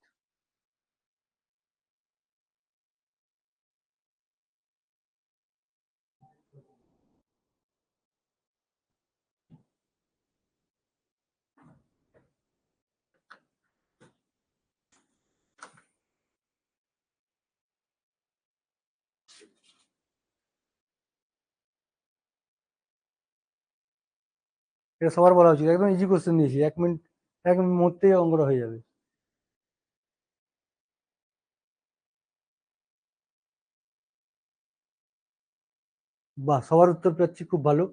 এটা সবার বলা উচিত, একদম ইজি কোশ্চেন দিয়েছি, 1 মিনিট, 1 মিনিট মধ্যেই অঙ্কটা হয়ে যাবে। বাহ, সবার উত্তর পাচ্ছি, খুব ভালো।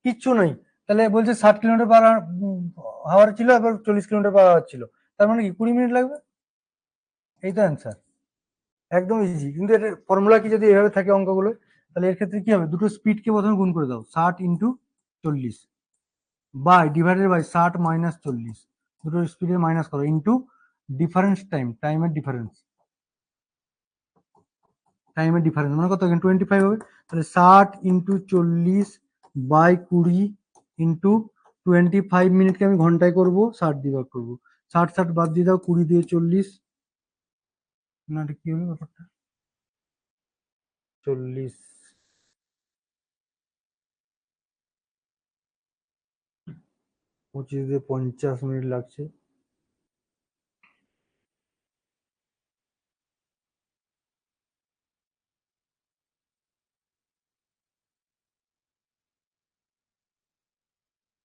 কিচ্ছু নেই, তাহলে বলছে 60 কিলোমিটার পার হাওয়ার ছিল, এবার 40 কিলোমিটার পার হাওয়ার ছিল, তার মানে কি 20 মিনিট লাগবে। এই তো অ্যান্সার, একদম ইজি। কিন্তু এর ফর্মুলা কি, যদি এভাবে থাকে অঙ্কগুলো, তাহলে এর ক্ষেত্রে কি হবে? দুটো স্পিডকে প্রথমে গুণ করে দাও, 60 into 40 by divided by 60 minus 40, দুটো স্পিডের মাইনাস করো, ইন্টু ডিফারেন্স টাইম, টাইমের ডিফারেন্স, টাইমের ডিফারেন্স মানে কত? এখানে 25 হবে। তাহলে 60 ইন্টু 40 বাই 20 ইন্টু 25 মিনিটকে আমি ঘন্টায় করবো, 60 দিয়ে ভাগ করবো, 60 60 বাদ দিয়ে দাও, 20 দিয়ে 40, না এটা কি হবে ব্যাপারটা? 40, 25 দিয়ে 50 মিনিট লাগছে।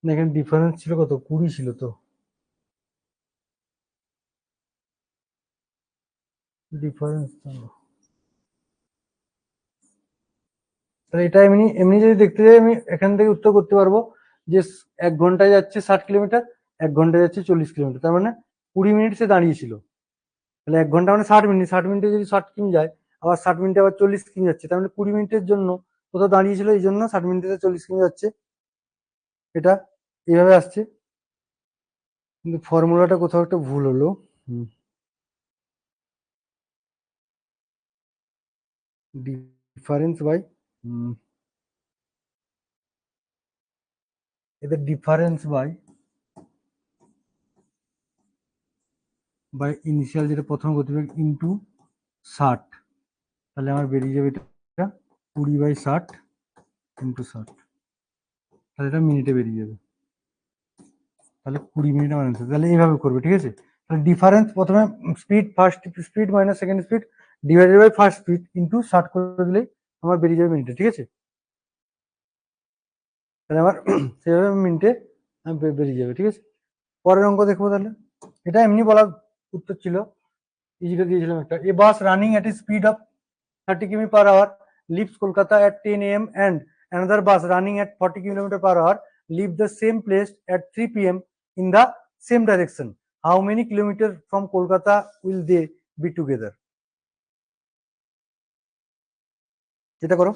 না এখানে ডিফারেন্স ছিল কত? 20 ছিল তো। ডিফারেন্স, তাহলে এটা এমনি এমনি যদি দেখতে যাই আমি এখান থেকে উত্তর করতে পারবো যে 1 ঘন্টায় যাচ্ছে 60 কিলোমিটার, 1 ঘন্টায় যাচ্ছে 40 কিলোমিটার, তার মানে 20 মিনিট সে দাঁড়িয়েছিল। তাহলে 1 ঘন্টা মানে 60 মিনিট, 60 মিনিটে যদি 60 কিমি যায়, আবার 60 মিনিটে আবার 40 কিমি যাচ্ছে, তার মানে 20 মিনিটের জন্য কোথাও দাঁড়িয়েছিল, এই জন্য 60 মিনিটে 40 কিমি যাচ্ছে। এটা এইভাবে আসছে, কিন্তু ফর্মুলাটা কোথাও একটা ভুল হলো। ডিফারেন্স বাই, এদের ডিফারেন্স বাই ইনিশিয়াল যেটা প্রথম গতিবেগ ইন্টু 60, তাহলে আমার বেরিয়ে যাবে এটা 20/60 ইন্টু 60, তাহলে এটা মিনিটে বেরিয়ে যাবে, তাহলে 20 মিনিট আমার অ্যান্সার। তাহলে এইভাবে করবে, ঠিক আছে। তাহলে ডিফারেন্স প্রথমে speed, first speed minus second speed divided by first speed into 60 করে দিলেই আমার বেরিয়ে যাবে মিনিটে, ঠিক আছে। তাহলে আমার সেভাবে মিনিটে বেরিয়ে যাবে, ঠিক আছে। পরের অঙ্ক দেখবো তাহলে। এটা এমনি বলার উত্তর ছিল, ইজিটা দিয়েছিলাম একটা। A bus running at a speed of 30 km hour leaves Kolkata at 10 a.m. and another bus running at 40 km/hour leave the same place at 3 p.m. in the same direction. How many kilometers from Kolkata will they be together? এটা করো।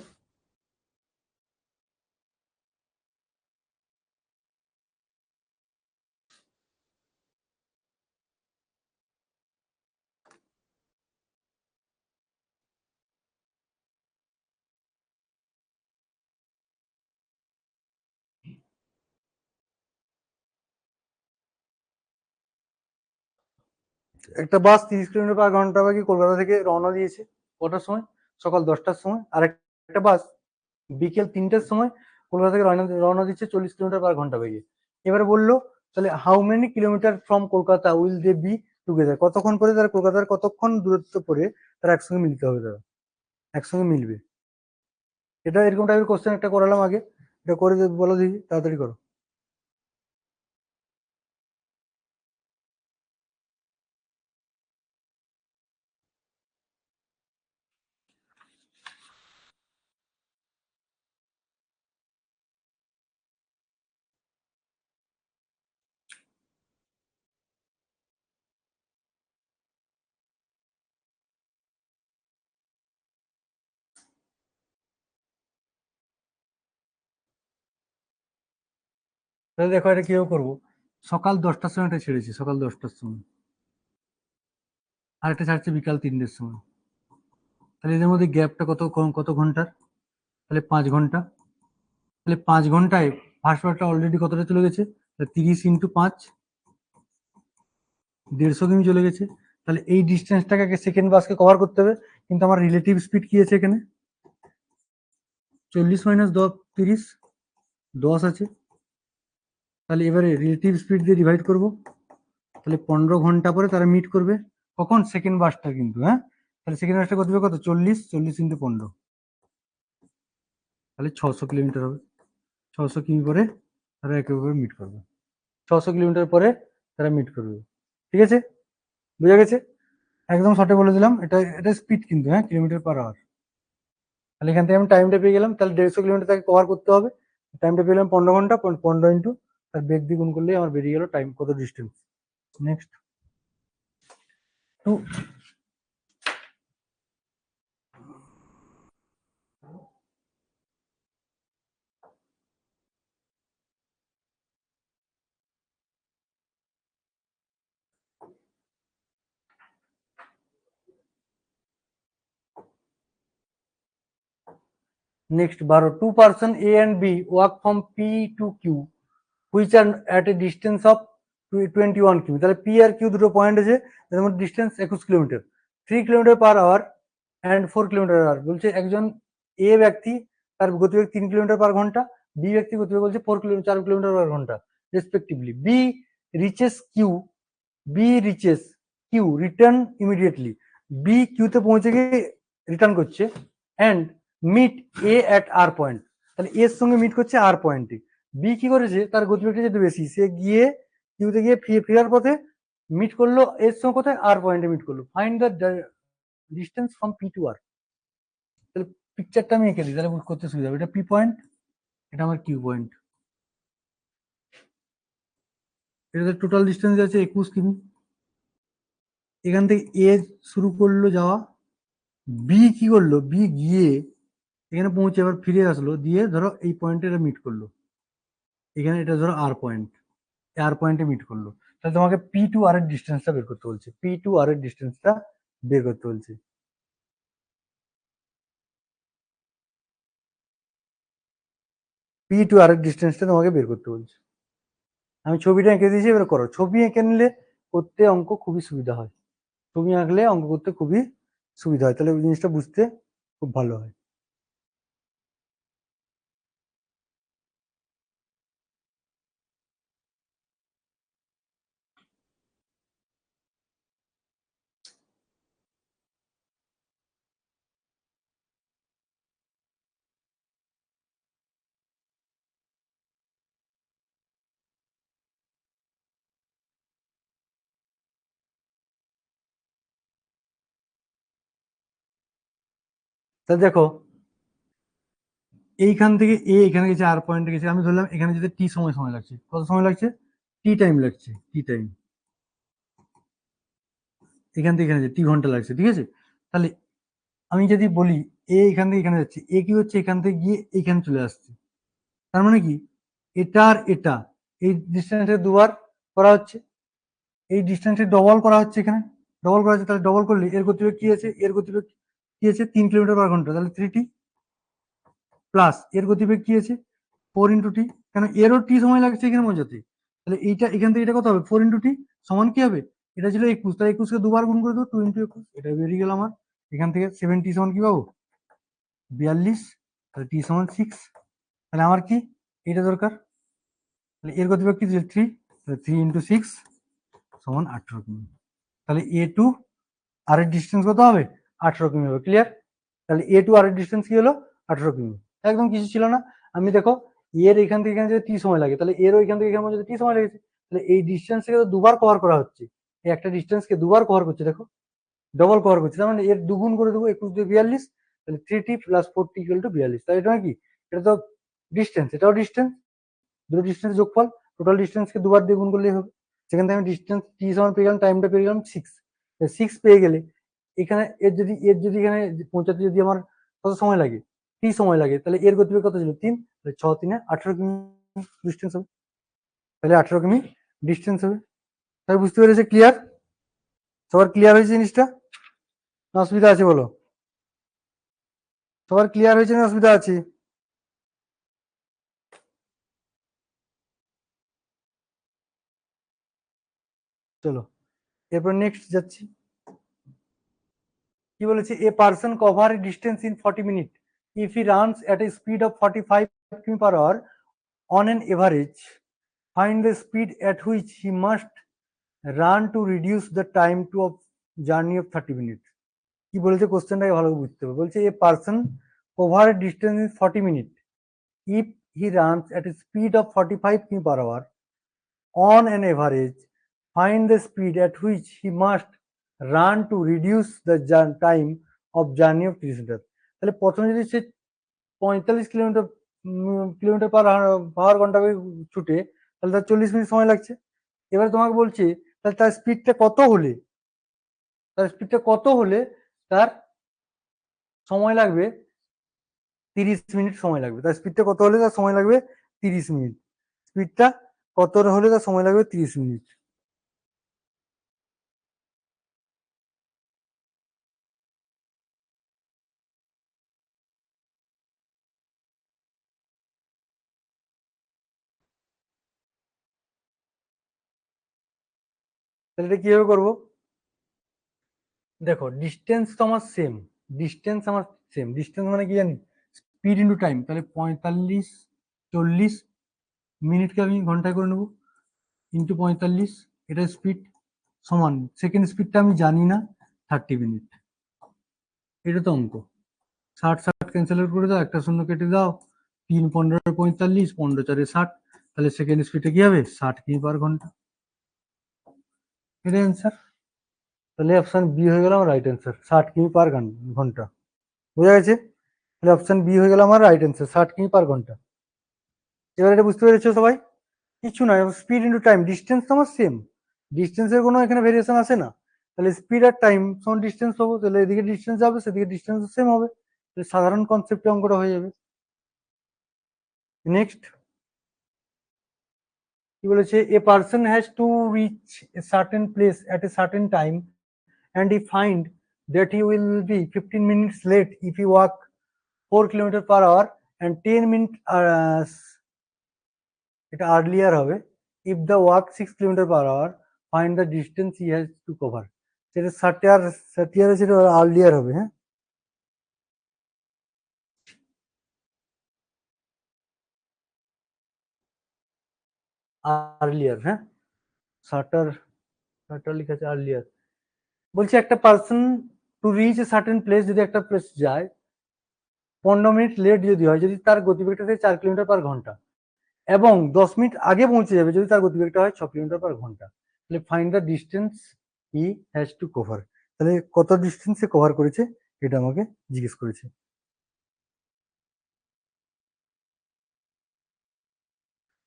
একটা বাস 30 কিলোমিটার/ঘন্টা বেগে কলকাতা থেকে রওনা দিয়েছে কটার সময়? সকাল 10টার সময়। আর একটা বাস বিকেল 3টার সময় কলকাতা থেকে রওনা দিচ্ছে 40 কিলোমিটার/ঘন্টা বেগে। এবারে বললো তাহলে how many kilometre from Kolkata will they be together, কতক্ষণ পরে তারা কলকাতার কতক্ষণ দূরত্ব পরে তারা একসঙ্গে মিলতে হবে, তারা একসঙ্গে মিলবে। এটা এরকম টাইপের কোশ্চেন একটা করালাম আগে, এটা করে বলো দেখি, তাড়াতাড়ি করো। তাহলে দেখো এটা কিভাবে করবো। সকাল 10টার সময় এটা ছেড়েছি, সকাল 10টার সময়, আর একটা ছাড়ছে বিকাল 3টের সময়। তাহলে এদের মধ্যে গ্যাপটা কত ঘন্টার? তাহলে 5 ঘন্টা। তাহলে 5 ঘন্টায় ফার্স্ট বারটা অলরেডি কতটা চলে গেছে? 30 × 5 150 কিমি চলে গেছে। তাহলে এই ডিস্টেন্সটাকে সেকেন্ড বাসকে কভার করতে হবে, কিন্তু আমার রিলেটিভ স্পিড কি আছে এখানে? 40 - 10 30 10 আছে। তাহলে এবারে রিলেটিভ স্পিড দিয়ে ডিভাইড করব, তাহলে 15 ঘন্টা পরে তারা মিট করবে। কখন? সেকেন্ড বাসটা কিন্তু, হ্যাঁ। তাহলে সেকেন্ড বাসটা কত হবে? কত? 40 × 15, তাহলে 600 কিলোমিটার হবে। 600 কিমি পরে তারা একে অপরে মিট করবে, 600 কিলোমিটার পরে তারা মিট করবে, ঠিক আছে। বুঝা গেছে? একদম শর্টে বলে দিলাম, এটা এটা স্পিড কিন্তু, হ্যাঁ, কিলোমিটার/আওয়ার। তাহলে এখান থেকে আমি টাইমটা পেয়ে গেলাম, তাহলে 150 কিলোমিটার তাকে কভার করতে হবে। টাইমটা পেলাম 15 ঘন্টা, 15 ইন্টু তার বেগ দিয়ে গুণ করলেই আমার বেরিয়ে গেল টাইম কত distance. Next two, next 12, 2 person A and B walk from P to Q which are at a distance of 21 কিমি। তাহলে P আর Q দুটো পয়েন্ট আছে, তাদের মধ্যে ডিস্টেন্স 21 কিলোমিটার, 3 কিলোমিটার/আওয়ার অ্যান্ড 4 কিলোমিটার/আওয়ার। বলছে একজন এ ব্যক্তি তার গতিবেগ 3 কিলোমিটার/ঘন্টা, বি ব্যক্তি গতিবেগ বলছে 4 কিলোমিটার/ঘন্টা respectively. B reaches Q return immediately. B কিউতে পৌঁছে গিয়ে রিটার্ন করছে and meet A at R point. তাহলে এর সঙ্গে মিট করছে আর পয়েন্টে। বি কি করেছে? তার গতিবেগটা যেহেতু বেশি, সে গিয়ে কিউতে গিয়ে ফেরার পথে মিট করলো এর সঙ্গে কোথায়? আর পয়েন্টে মিট করলো। Find the distance from P to R. তাহলে পিকচারটা আমি এঁকে দিই, তাহলে করতে সুবিধা হবে। এটা পি পয়েন্ট, এটা আমার কিউ পয়েন্ট। এটা টোটাল ডিস্টেন্স আছে 21 কিমি। এখান থেকে এ শুরু করলো যাওয়া, বি কি করলো, বি গিয়ে এখানে পৌঁছে আবার ফিরে আসলো, দিয়ে ধরো এই পয়েন্টে এটা মিট করলো, এখানে এটা ধরো আর পয়েন্ট, আর পয়েন্টে মিট করলো। তাহলে তোমাকে পি টু আর এর ডিস্টেন্সটা বের করতে বলছে, পি টু আর এর ডিস্টেন্সটা বের করতে বলছে। পি টু আর এর ডিস্টেন্সটা তোমাকে বের করতে বলছে। আমি ছবিটা এঁকে দিয়েছি, এবার করো। ছবি এঁকে নিলে করতে অঙ্ক খুবই সুবিধা হয়, ছবি আঁকলে অঙ্ক করতে খুবই সুবিধা হয়, তাহলে ওই জিনিসটা বুঝতে খুব ভালো হয়। তা দেখো, এইখান থেকে এ এখানে গেছে, আর পয়েন্টে গেছে, আমি ধরলাম এখানে যেতে টি সময় সময় লাগছে। কত সময় লাগছে? টি টাইম লাগছে, টি টাইম। এখান থেকে এখানে টি ঘন্টা লাগছে, ঠিক আছে। তাহলে আমি যদি বলি এ এখান থেকে এখানে যাচ্ছে, এ কি হচ্ছে, এখান থেকে গিয়ে এখানে চলে আসছে, তার মানে কি এটা আর এটা এই ডিস্টেন্সে দুবার করা হচ্ছে, এই ডিস্টেন্সে ডবল করা হচ্ছে, এখানে ডবল করা হচ্ছে। তাহলে ডবল করলে এর গতিবেগ কি আছে, এর গতিবেগ কি আছে 3 কিলোমিটার/ঘন্টা, তাহলে 3t প্লাস এর গতিবেগ কি আছে 4 × t, কেন এরও টি সময় লাগছে এখানে পৌঁছাতে। তাহলে এইটা এখান থেকে এটা কত হবে, 4 × t সমান কি হবে, এটা ছিল 21, তাহলে 21 কে দুবার গুণ করে দেবো, 2 × 21, এটা বেরিয়ে গেল আমার। এখান থেকে 7t সমান কি পাবো, 42, তাহলে t সমান 6। তাহলে আমার কি এটা দরকার, তাহলে এর গতিবেগ কি 3, তাহলে 3 × 6 সমান 18 কিমি। তাহলে এ টু আর এর ডিস্টেন্স কত হবে, 18 কিমি হবে। ক্লিয়ার? তাহলে এ টু আর এর ডিস্টেন্স কি হলো, 18 কিমি। একদম কিছু ছিল না। আমি দেখো এর এখান থেকে এখানে যদি টি সময় লাগে, তাহলে এরও এখান থেকে এখানে যদি টি সময় লেগেছে, তাহলে এই ডিস্টেন্সকে দুবার কভার করা হচ্ছে, এই একটা ডিস্টেন্সকে দুবার কভার করছে, দেখো ডবল কভার করছে, তার মানে এর দুগুণ করে দেবো, 21 দিয়ে 42, তাহলে 3t + 4t = 42। তাহলে এটা কি, এটা তো ডিস্টেন্স, এটাও ডিস্টেন্স, দুটো ডিস্টেন্স যোগফল, টোটাল ডিস্টেন্সকে দুবার দিয়ে গুণ করলেই হবে। সেখান থেকে আমি ডিস্টেন্স টি সমান পেয়ে গেলাম, টাইমটা পেয়ে গেলাম 6। 6 পেয়ে গেলে এখানে এর যদি এখানে পৌঁছাতে যদি আমার কত সময় লাগে, টি সময় লাগে, তাহলে এর গতিবেগ কত ছিল 3, তাহলে 6 × 3 = 18 কিমি ডিস্টেন্স হবে, তাহলে 18 কিমি ডিস্টেন্স হবে। তাই বুঝতে পেরেছে? ক্লিয়ার? সবার ক্লিয়ার হয়েছে জিনিসটা, না অসুবিধা আছে বলো? সবার ক্লিয়ার হয়েছে না অসুবিধা আছে? চলো এরপর নেক্সট যাচ্ছি। কি বলেছে, a person cover distance in 40 minute if he runs at a speed of 45 কিমি/আওয়ার on an average, find the speed at which he must run to reduce the time to of journey of 30 minutes. কি বলেছে কোশ্চেনটাকে ভালো বুঝতে হবে। বলছে a person cover distance in 40 minute if he runs at a speed of 45 কিমি/আওয়ার on an average, find the speed at which he must run to reduce the time of journey of 30 metre. তাহলে প্রথমে যদি সে 45 কিলোমিটার/ঘন্টা ছুটে, তাহলে তার 40 minute সময় লাগছে। এবার তোমাকে বলছে তাহলে তার স্পিডটা কত হলে, তার সময় লাগবে 30 মিনিট সময় লাগবে। তার স্পিডটা কত হলে তার সময় লাগবে 30 মিনিট। স্পিডটা কত হলে তার সময় লাগবে 30 মিনিট। তাহলে এটা কিভাবে করবো, দেখো ডিস্টেন্স তো আমার সেম, ডিস্টেন্স মানে কি জানি, স্পিড ইন্টু টাইম। তাহলে 45 40 মিনিটকে আমি ঘন্টায় করে নেবো, ইন্টু 45, এটা স্পিড সমান সেকেন্ড স্পিডটা আমি জানি না, 30 মিনিট। এটা তো অঙ্ক, 60 ক্যান্সেল করে দাও, একটা শূন্য কেটে দাও, 3 15 45, 15 4 60, তাহলে সেকেন্ড স্পিডে কি হবে 60 কিমি/ঘন্টা। এটা অ্যান্সার। তাহলে অপশন বি হয়ে গেল আমার রাইট অ্যান্সার, 60 কিমি/ঘন্টা। বোঝা গেছে? তাহলে অপশন বি হয়ে গেল আমার রাইট অ্যান্সার, 60 কিমি/ঘন্টা। এবার এটা বুঝতে পেরেছো সবাই? কিছু নয়, স্পিড ইন্টু টাইম, ডিস্টেন্স তো আমার সেম, ডিস্টেন্সের কোনো এখানে ভেরিয়েশন আসে না। তাহলে স্পিড আর টাইম সমান ডিস্টেন্স পাবো, তাহলে এদিকে ডিস্টেন্স যাবে সেদিকে ডিস্টেন্স সেম হবে, তাহলে সাধারণ কনসেপ্টে অঙ্কটা হয়ে যাবে। নেক্সট কি বলেছে, a person has to reach a certain place at a certain time and he find that he will be 15 minutes late if he walk 4 km/h and 10 minutes এটা earlier হবে if the walk 6 km/h, find the distance he has to cover। সেটা 30 আর সেটা earlier হবে। হ্যাঁ, earlier, হ্যাঁ, শার্টার শার্টার লেখা আছে earlier। বলছে একটা person to reach a certain place, যদি একটা প্লেস যায় 15 মিনিট লেট যদি হয়, যদি তার গতিবেগটা থাকে 4 কিলোমিটার/ঘন্টা, এবং 10 মিনিট আগে পৌঁছে যাবে যদি তার গতিবেগটা হয় 6 কিলোমিটার/ঘন্টা, তাহলে find the distance he has to cover. তাহলে কত ডিস্টেন্সে কভার করেছে এটা আমাকে জিজ্ঞেস করেছে।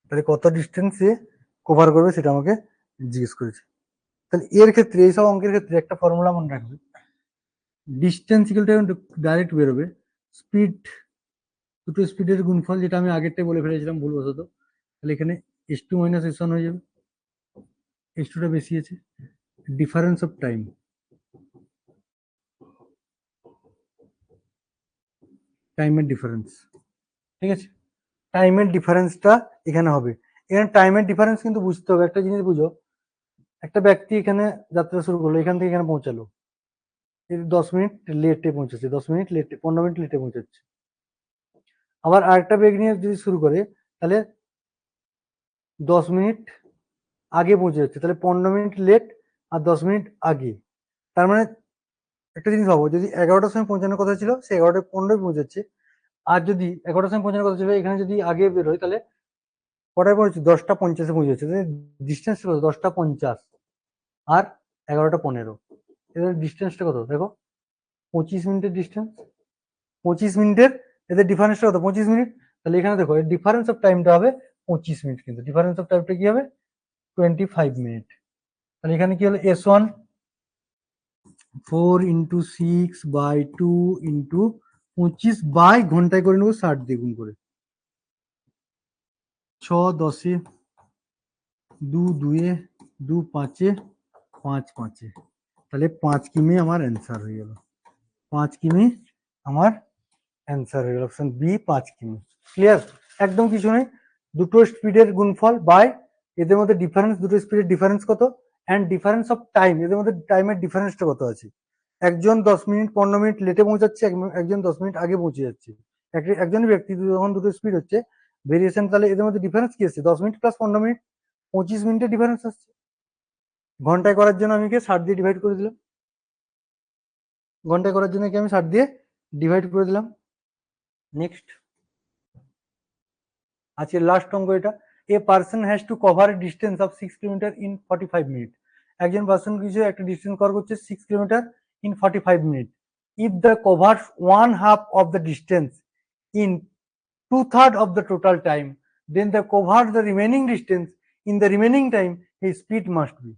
তাহলে কত ডিস্টেন্সে কভার করবে সেটা আমাকে জিজ্ঞেস করেছে। তাহলে এর ক্ষেত্রে, এইসব অঙ্কের ক্ষেত্রে একটা ফর্মুলা মনে রাখবে, ডিস্টেন্স ইকুয়াল টু ডাইরেক্ট বেরোবে স্পিড, দুটো স্পিডের গুণফল, যেটা আমি আগেরটাই বলে ফেলেছিলাম ভুলবশত। তাহলে এখানে s2 - s1 হয়ে যাবে, s2টা বেশি আছে, ডিফারেন্স অফ টাইম, টাইমের ডিফারেন্স, ঠিক আছে, টাইমের ডিফারেন্সটা এখানে হবে। এখানে টাইমের ডিফারেন্স কিন্তু বুঝতে হবে, একটা জিনিস বুঝো, একটা ব্যক্তি এখানে যাত্রা শুরু করলো, এখান থেকে এখানে পৌঁছালো, 10 মিনিট লেটে পৌঁছেছে, 10 মিনিট লেটে, 15 মিনিট লেটে পৌঁছাচ্ছে। আবার আরেকটা বেগ নিয়ে যদি শুরু করে, তাহলে 10 মিনিট আগে পৌঁছে যাচ্ছে, তাহলে 15 মিনিট লেট আর 10 মিনিট আগে। তার মানে একটা জিনিস ভাবো, যদি 11টার সময় পৌঁছানোর কথা ছিল সে 11টা 15 পৌঁছাচ্ছে, আর যদি 11টার সময় পৌঁছানোর কথা ছিল এখানে যদি আগে বেরোয়, তাহলে কটায় পৌঁছে, 10টা 50-এ পৌঁছে যাচ্ছে। ডিস্টেন্স কত, 10টা 50 আর 11টা 15, এদের ডিস্টেন্সটা কত দেখো, 25 মিনিটের ডিস্টেন্স, 25 মিনিটের এদের ডিফারেন্সটা কত, 25 মিনিট। তাহলে এখানে দেখো এর ডিফারেন্স অফ টাইমটা হবে 25 মিনিট, কিন্তু ডিফারেন্স অফ টাইমটা কি হবে 25 মিনিট। তাহলে এখানে কি হলো, s1 4x6/2 × 25 করে নেবো, 60 দিয়ে গুণ করে, 6 10-এ, 2 2-এ, 2 5-এ, 5 5-এ, তাহলে 5 কিমি আমার অ্যান্সার হয়ে গেল, 5 কিমি আমার অ্যান্সার হয়ে গেল, অপশন বি 5 কিমি। ক্লিয়ার? একদম কিছু নেই, দুটো স্পিডের গুণফল বাই এদের মধ্যে ডিফারেন্স, দুটো স্পিডের ডিফারেন্স কত, অ্যান্ড ডিফারেন্স অফ টাইম, এদের মধ্যে টাইমের ডিফারেন্সটা কত আছে। একজন 10 মিনিট 15 মিনিট লেটে পৌঁছাচ্ছে, একজন 10 মিনিট আগে পৌঁছে যাচ্ছে, একজনই ব্যক্তি যখন দুটো স্পিড হচ্ছে ভেরিয়েশন, তাহলে এদের মধ্যে ডিফারেন্স কি আসছে, 10 মিনিট প্লাস 15 মিনিট, 25 মিনিটের ডিফারেন্স আসছে। ঘন্টায় করার জন্য আমি 60 দিয়ে ডিভাইড করে দিলাম, ঘন্টায় করার জন্য কি আমি 60 দিয়ে ডিভাইড করে দিলাম। নেক্সট, আজকে লাস্ট অঙ্ক এটা, a person has to cover a distance of 6 kilometre in 45 minute. একজন পার্সন কিছু একটা ডিস্টেন্স কভার করছে 6 kilometre in 45 minute. If the cover 1/2 of the distance in 2/3 of the total time, then the cover the remaining distance in the remaining time, his speed must be।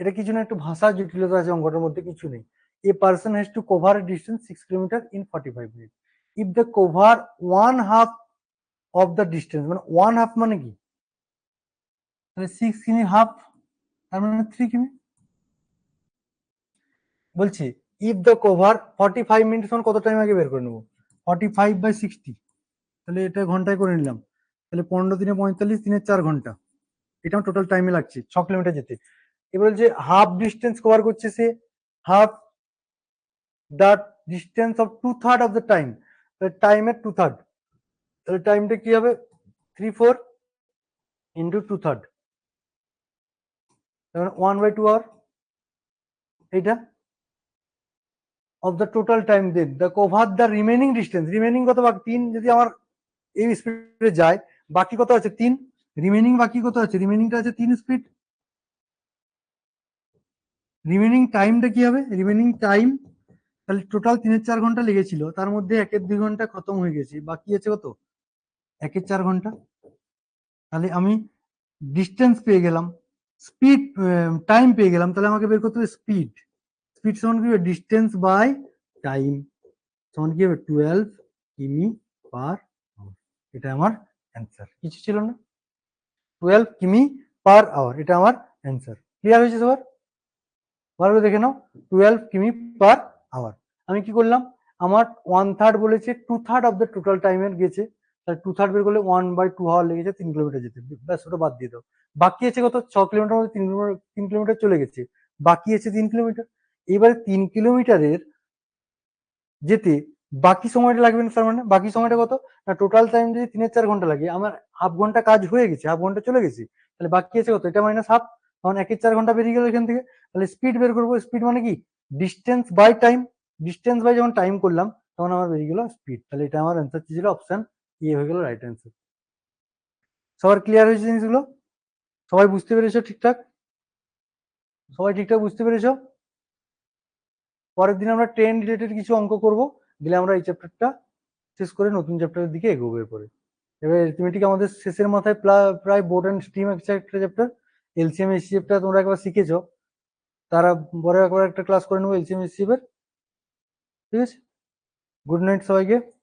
এটা কিছু না, একটু ভাষা জটিলতা আছে অঙ্কটার মধ্যে, কিছু নেই। A person has to cover a distance 6 kilometre in 45 minute. If the cover 1/2 of the distance, মানে 1/2 মানে কি, তাহলে 6 কিমি হাফ, তার মানে 3 কিমি। বলছি ইফ দ্য কভার 45 মিনিট তখন কত টাইম আগে বের করে নেবো, 45/60, তাহলে এটা ঘন্টায় করে নিলাম, তাহলে 15 3 45, 3 4 ঘন্টা, এটা আমার টোটাল টাইমে লাগছে 6 কিলোমিটার যেতে। এবার যে হাফ ডিস্টেন্স কভার করছে সে, half the distance of 2/3 of the time, টাইমের 2/3, তাহলে টাইমটা কি হবে 3/4 ইন্টু 2/3, তাহলে 1/2 আওয়ার, এইটা of the total time. Then the cover the remaining distance, remaining কত, বাকি 3, যদি আমার এই স্পিডে যায় বাকি কত আছে 3, রিমেনিং বাকি কত আছে, রিমেনিংটা আছে 3 স্পিড, রিমেনিং টাইমটা কি হবে? রিমেনিং টাইম তাহলে টোটাল 3-4 ঘন্টা লেগেছিল, তার মধ্যে 1-2 ঘন্টা খতম হয়ে গেছে, বাকি আছে কত? 1-4 ঘন্টা। তাহলে আমি ডিস্টেন্স পেয়ে গেলাম, স্পিড টাইম পেয়ে গেলাম, তাহলে আমাকে বের করতে হবে স্পিড। স্পিড সমান কি হবে? ডিস্টেন্স বাই টাইম সমান কি হবে? 12 কিমি পার আওয়ার। এটা আমার অ্যান্সার, কিছু ছিল না। 12 কিমি পার আওয়ার, এটা আমার অ্যান্সার। ক্লিয়ার হয়েছে সবার? ভালো করে দেখে নাও, 12 কিমি পার আওয়ার। আমি কি করলাম? আমার 1/3 বলেছে, 2/3 অফ দ্য টোটাল টাইমের গেছে, তাহলে 2/3 বের করলে 1/2 আওয়ার লেগেছে 3 কিলোমিটার যেতে। ব্যাস, ওটা বাদ দিয়ে দাও। বাকি আছে কত? 6 কিলোমিটার মধ্যে 3 কিলোমিটার চলে গেছে, বাকি আছে 3 কিলোমিটার। এবারে 3 কিলোমিটারের যেতে বাকি সময়টা লাগবে না, তার মানে বাকি সময়টা কত? না, টোটাল টাইম যদি 3-4 ঘন্টা লাগে, আমার হাফ ঘন্টা কাজ হয়ে গেছে, হাফ ঘন্টা চলে গেছে, তাহলে বাকি আছে কত? এটা মাইনাস হাফ, তখন 1/4 ঘন্টা বেরিয়ে গেল এখান থেকে। তাহলে স্পিড বের করবো। স্পিড মানে কি? Distance by time. Distance by যখন টাইম করলাম তখন আমার বেরিয়ে গেল স্পিড। তাহলে এটা আমার অ্যান্সার ছিল অপশন এ, হয়ে গেল রাইট অ্যান্সার। সবার ক্লিয়ার হয়েছে জিনিসগুলো? সবাই বুঝতে পেরেছো ঠিকঠাক? সবাই ঠিকঠাক বুঝতে পেরেছো? পরের দিন আমরা ট্রেন রিলেটেড কিছু অঙ্ক করব, দিলে আমরা এই চ্যাপ্টারটা শেষ করে নতুন চ্যাপ্টারের দিকে এগোবো। এরপরে এবার অ্যারিথমেটিক আমাদের শেষের মাথায় প্রায় বোর্ড অ্যান্ড স্ট্রিম একটা চ্যাপ্টার, এলসিএম এসসিএফটা তোমরা একবার শিখেছো, তারা পরে একবার একটা ক্লাস করে নেবো এলসিএম এসসিএফ এর। ঠিক আছে, গুড নাইট সবাইকে।